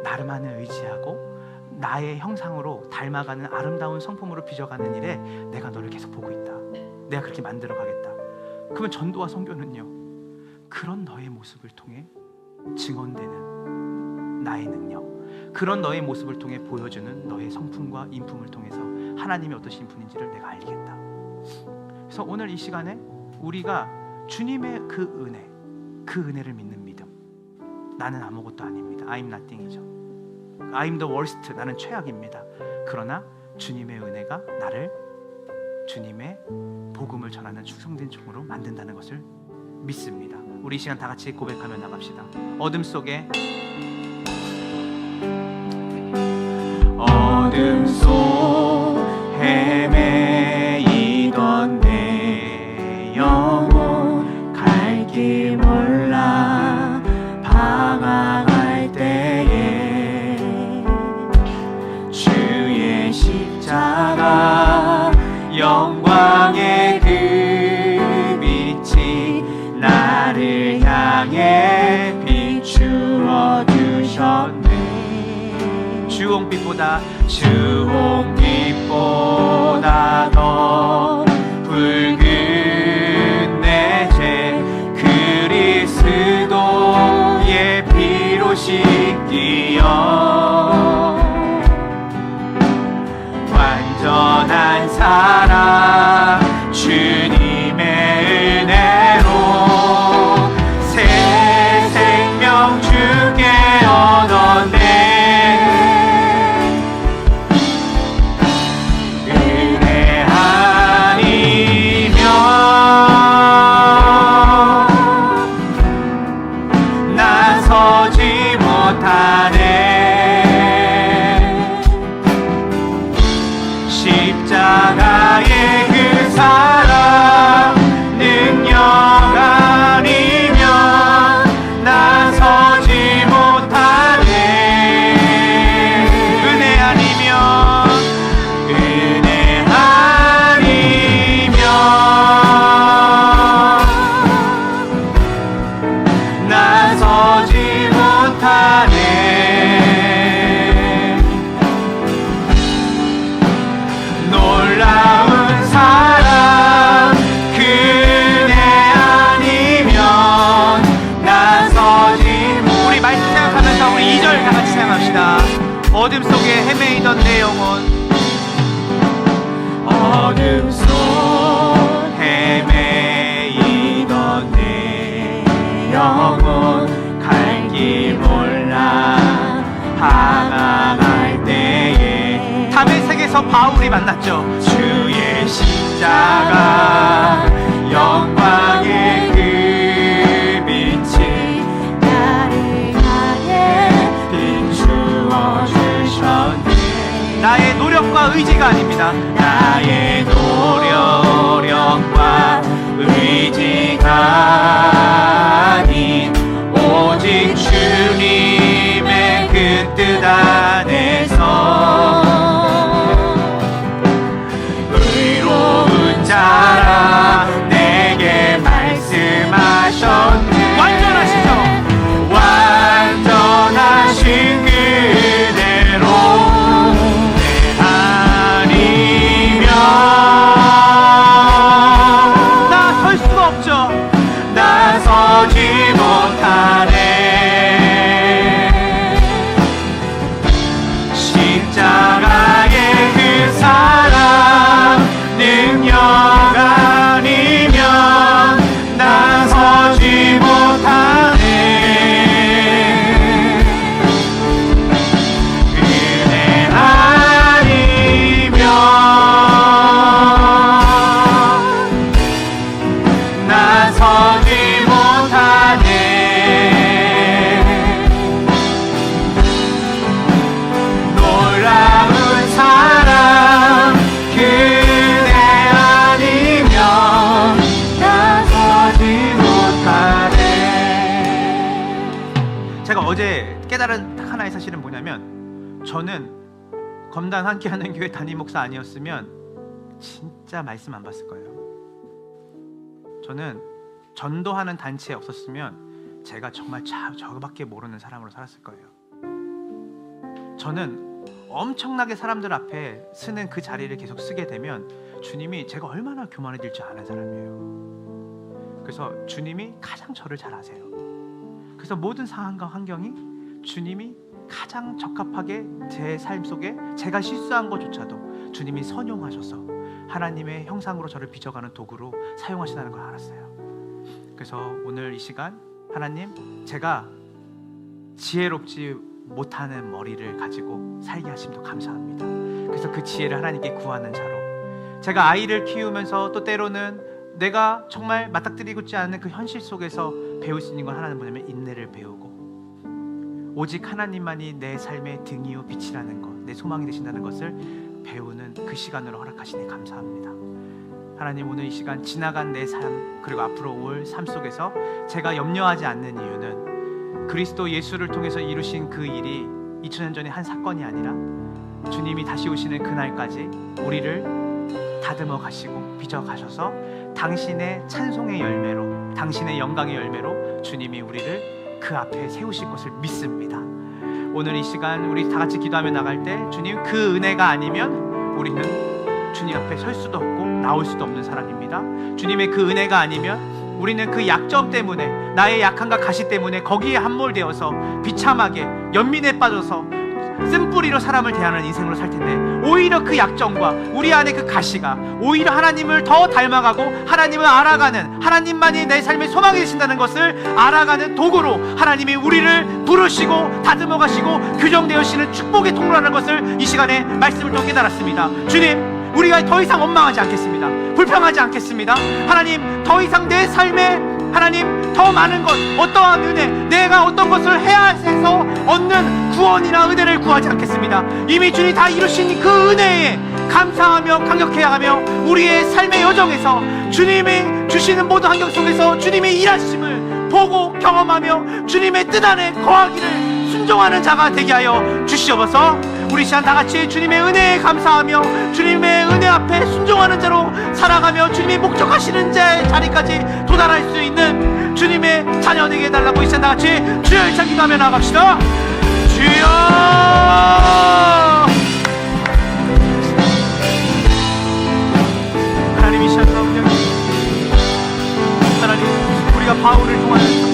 A: 나만을 의지하고 나의 형상으로 닮아가는 아름다운 성품으로 빚어가는 일에 내가 너를 계속 보고 있다. 내가 그렇게 만들어 가겠다. 그러면 전도와 선교는요, 그런 너의 모습을 통해 증언되는 나의 능력, 그런 너의 모습을 통해 보여주는 너의 성품과 인품을 통해서 하나님이 어떠신 분인지를 내가 알리겠다. 그래서 오늘 이 시간에 우리가 주님의 그 은혜를 믿는 믿음. 나는 아무것도 아닙니다. I'm nothing이죠. I'm the worst. 나는 최악입니다. 그러나 주님의 은혜가 나를 주님의 복음을 전하는 충성된 종으로 만든다는 것을 믿습니다. 우리 이 시간 다 같이 고백하며 나갑시다. 어둠 속에 헤매이던 내 영혼 갈 길 몰라 방황할 때에 주의 십자가 영광의 그 빛이 나를 향해 비추어 주셨네. 주홍빛보다 더 붉은 내 죄 그리스도의 피로 씻기어 완전한 사랑 주님의 은혜로 새 생명 주께 얻었네. 은혜 아니면 나서지 못하네. 십자가의 그 사랑 능력 아니면 나서지 못하네. 은혜 아니면 나서지 못하네. 놀라운 사랑 그네 아니면 나서지. 우리 말씀 생각하면서 우리 2절 다 같이 생각합시다. 어둠 속에 헤매이던 내 영혼, 어둠 속 헤매이던 내 영혼 갈 길 몰라 방황할 때에 다메섹에서 바울이 만났죠. 주의 십자가 영광의 그 빛이 나를 향해 비추어 주셨네. 나의 노력과 의지가 아닙니다. 나의 노력과 의지가 아닌 오직 주님의 그 뜻 안에서 의로운 자라 내게 말씀하셨네. 완전하시죠? 완전하신 그대로 내 아니면 뭐냐면, 저는 검단 함께하는 교회 담임 목사 아니었으면 진짜 말씀 안 봤을 거예요. 저는 전도하는 단체에 없었으면 제가 정말 저밖에 모르는 사람으로 살았을 거예요. 저는 엄청나게 사람들 앞에 쓰는 그 자리를 계속 쓰게 되면 주님이 제가 얼마나 교만해질 줄 아는 사람이에요. 그래서 주님이 가장 저를 잘 아세요. 그래서 모든 상황과 환경이 주님이 가장 적합하게 제 삶 속에 제가 실수한 것조차도 주님이 선용하셔서 하나님의 형상으로 저를 빚어가는 도구로 사용하신다는 걸 알았어요. 그래서 오늘 이 시간, 하나님, 제가 지혜롭지 못하는 머리를 가지고 살게 하심도 감사합니다. 그래서 그 지혜를 하나님께 구하는 자로, 제가 아이를 키우면서 또 때로는 내가 정말 맞닥뜨리고 있지 않은 그 현실 속에서 배울 수 있는 건 하나는 뭐냐면 인내를 배우고, 오직 하나님만이 내 삶의 등이요 빛이라는 것, 내 소망이 되신다는 것을 배우는 그 시간으로 허락하시니 감사합니다. 하나님, 오늘 이 시간 지나간 내 삶, 그리고 앞으로 올 삶 속에서 제가 염려하지 않는 이유는 그리스도 예수를 통해서 이루신 그 일이 2000년 전에 한 사건이 아니라 주님이 다시 오시는 그날까지 우리를 다듬어 가시고 빚어 가셔서 당신의 찬송의 열매로, 당신의 영광의 열매로 주님이 우리를 그 앞에 세우실 것을 믿습니다. 오늘 이 시간 우리 다 같이 기도하며 나갈 때, 주님, 그 은혜가 아니면 우리는 주님 앞에 설 수도 없고 나올 수도 없는 사람입니다. 주님의 그 은혜가 아니면 우리는 그 약점 때문에, 나의 약함과 가시 때문에 거기에 함몰되어서 비참하게 연민에 빠져서 쓴뿌리로 사람을 대하는 인생으로 살 텐데, 오히려 그 약점과 우리 안에 그 가시가 오히려 하나님을 더 닮아가고 하나님을 알아가는, 하나님만이 내 삶의 소망이 되신다는 것을 알아가는 도구로 하나님이 우리를 부르시고 다듬어 가시고 규정되어지는 축복의 통로라는 것을 이 시간에 말씀을 통해 깨달았습니다. 주님, 우리가 더 이상 원망하지 않겠습니다. 불평하지 않겠습니다. 하나님, 더 이상 내 삶에 하나님 더 많은 것, 어떠한 은혜, 내가 어떤 것을 해야 해서 얻는 구원이나 은혜를 구하지 않겠습니다. 이미 주님 다 이루신 그 은혜에 감사하며 감격해야 하며, 우리의 삶의 여정에서 주님이 주시는 모든 환경 속에서 주님의 일하심을 보고 경험하며 주님의 뜻 안에 거하기를 순종하는 자가 되게 하여 주시옵소서. 우리 시간 다 같이 주님의 은혜에 감사하며 주님의 은혜 앞에 순종하는 자로 살아가며 주님이 목적하시는 자리까지 도달할 수 있는 주님의 자녀 되게 해달라고 이 시간 다 같이 주여 일창 기도하며 나갑시다. 주여, 하나님, 이 시간 가운데 하나님, 우리가 바울을 통하여서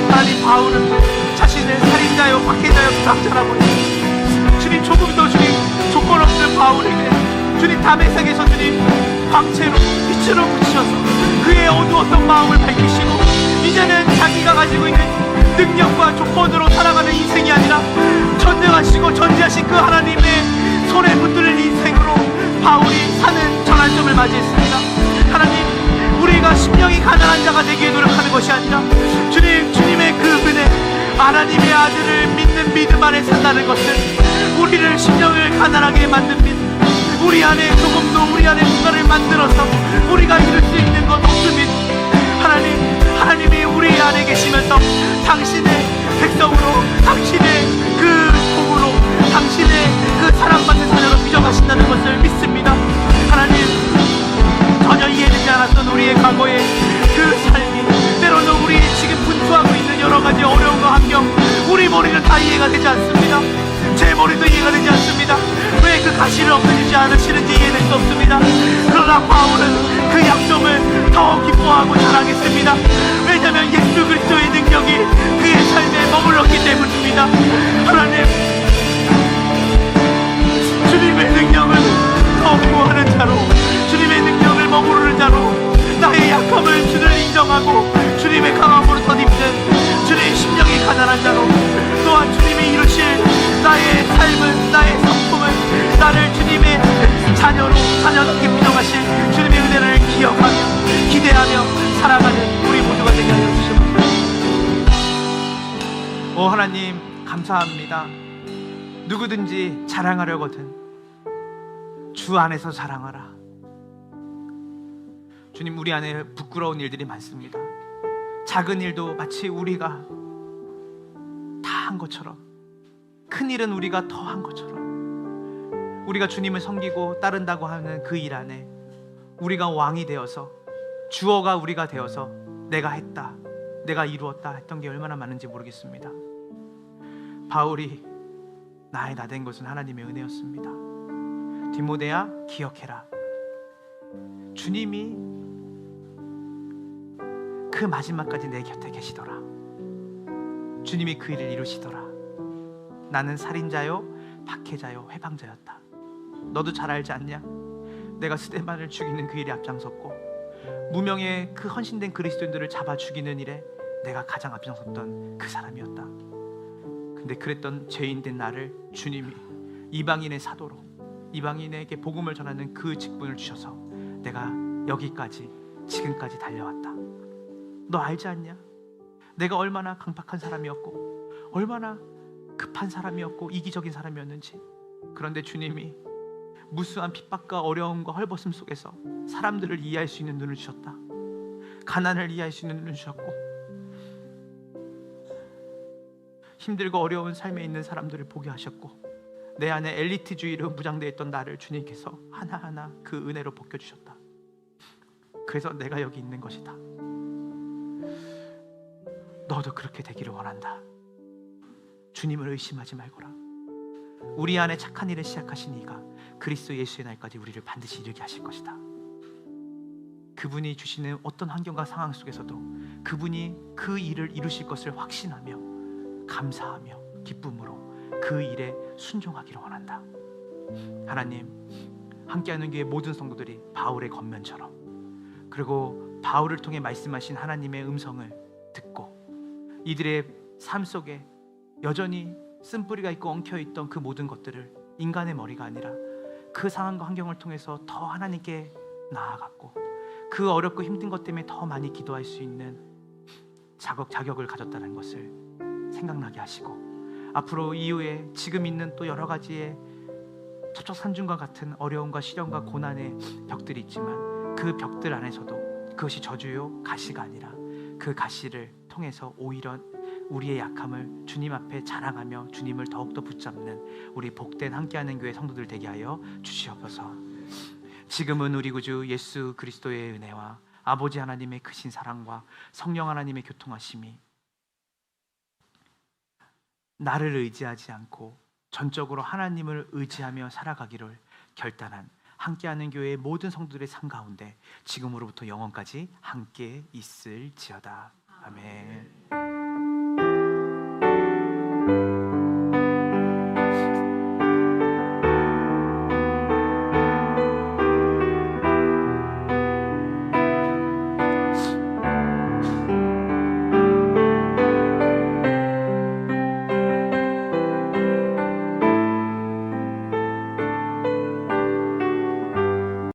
A: 하나님, 바울은 자신을 살인자요 박해자요 부상자라고 했습니다. 주님, 조금 더 주님 조건 없는 바울에게 주님 담에색에서 주님 광채로 빛으로 붙이셔서 그의 어두웠던 마음을 밝히시고, 이제는 자기가 가지고 있는 능력과 조건으로 살아가는 인생이 아니라 전능하시고 전지하신 그 하나님의 손에 붙들린 인생으로 바울이 사는 전환점을 맞이했습니다. 하나님, 우리가 심령이 가난한 자가 되기에 노력하는 것이 아니라 주님의 그 은혜, 하나님의 아들을 믿는 믿음 안에 산다는 것은 우리를 심령을 가난하게 만든 믿음, 우리 안에 조금도 우리 안에 뭔가를 만들어서 우리가 이룰 수 있는 것 없습니다. 하나님이 우리 안에 계시면서 당신의 백성으로, 당신의 그 도구로, 당신의 그 사랑받는 자녀로 빚어가신다는 것을 믿습니다. 하나님, 전혀 이해되지 않았던 우리의 과거의 그 삶이, 때로는 우리 지금 분투하고 있는 여러 가지 어려움과 환경, 우리 머리는 다 이해가 되지 않습니다. 제 머리도 이해가 되지 않습니다. 왜 그 가시를 없애주지 않으시는지 이해될 수 없습니다. 그러나 바울은 그 약점을 더 기뻐하고 자랑했습니다. 왜냐하면 예수 그리스도의 능력이 그의 삶에 머물렀기 때문입니다. 하나님, 주님의 능력을 더 구하는 자로, 주님의 능력을 머무르는 자로, 나의 약함을 주를 인정하고 주님의 강함으로 덧입는 주님의 심령이 가난한 자로, 또한 주님이 이루실 나의 삶을, 나의 성품을, 나를 주님의 자녀답게 빚어가실 주님의 은혜를 기억하며 기대하며 살아가는 우리 모두가 되게 하여 주시옵소서. 오 하나님, 감사합니다. 누구든지 자랑하려거든 주 안에서 자랑하라. 주님, 우리 안에 부끄러운 일들이 많습니다. 작은 일도 마치 우리가 다 한 것처럼, 큰 일은 우리가 더 한 것처럼, 우리가 주님을 섬기고 따른다고 하는 그 일 안에 우리가 왕이 되어서, 주어가 우리가 되어서 내가 했다, 내가 이루었다 했던 게 얼마나 많은지 모르겠습니다. 바울이 나의 나 된 것은 하나님의 은혜였습니다. 디모데야, 기억해라. 주님이 그 마지막까지 내 곁에 계시더라. 주님이 그 일을 이루시더라. 나는 살인자요, 박해자요, 회방자였다. 너도 잘 알지 않냐? 내가 스데반을 죽이는 그 일에 앞장섰고, 무명의 그 헌신된 그리스도인들을 잡아 죽이는 일에 내가 가장 앞장섰던 그 사람이었다. 근데 그랬던 죄인된 나를 주님이 이방인의 사도로, 이방인에게 복음을 전하는 그 직분을 주셔서 내가 여기까지, 지금까지 달려왔다. 너 알지 않냐? 내가 얼마나 강박한 사람이었고, 얼마나 급한 사람이었고, 이기적인 사람이었는지. 그런데 주님이 무수한 핍박과 어려움과 헐벗음 속에서 사람들을 이해할 수 있는 눈을 주셨다. 가난을 이해할 수 있는 눈을 주셨고, 힘들고 어려운 삶에 있는 사람들을 보게 하셨고, 내 안에 엘리트주의로 무장되어 있던 나를 주님께서 하나하나 그 은혜로 벗겨주셨다. 그래서 내가 여기 있는 것이다. 너도 그렇게 되기를 원한다. 주님을 의심하지 말거라. 우리 안에 착한 일을 시작하신 이가 그리스도 예수의 날까지 우리를 반드시 이르게 하실 것이다. 그분이 주시는 어떤 환경과 상황 속에서도 그분이 그 일을 이루실 것을 확신하며 감사하며 기쁨으로 그 일에 순종하기를 원한다. 하나님, 함께하는 교회 모든 성도들이 바울의 겉면처럼, 그리고 바울을 통해 말씀하신 하나님의 음성을 듣고 이들의 삶 속에 여전히 쓴뿌리가 있고 엉켜있던 그 모든 것들을 인간의 머리가 아니라 그 상황과 환경을 통해서 더 하나님께 나아갔고, 그 어렵고 힘든 것 때문에 더 많이 기도할 수 있는 자격을 가졌다는 것을 생각나게 하시고, 앞으로 이후에 지금 있는 또 여러 가지의 첩첩산중과 같은 어려움과 시련과 고난의 벽들이 있지만, 그 벽들 안에서도 그것이 저주요 가시가 아니라 그 가시를 통해서 오히려 우리의 약함을 주님 앞에 자랑하며 주님을 더욱더 붙잡는 우리 복된 함께하는 교회 성도들 되게 하여 주시옵소서. 지금은 우리 구주 예수 그리스도의 은혜와 아버지 하나님의 크신 사랑과 성령 하나님의 교통하심이 나를 의지하지 않고 전적으로 하나님을 의지하며 살아가기를 결단한 함께하는 교회의 모든 성도들의 삶 가운데 지금으로부터 영원까지 함께 있을지어다. 아멘.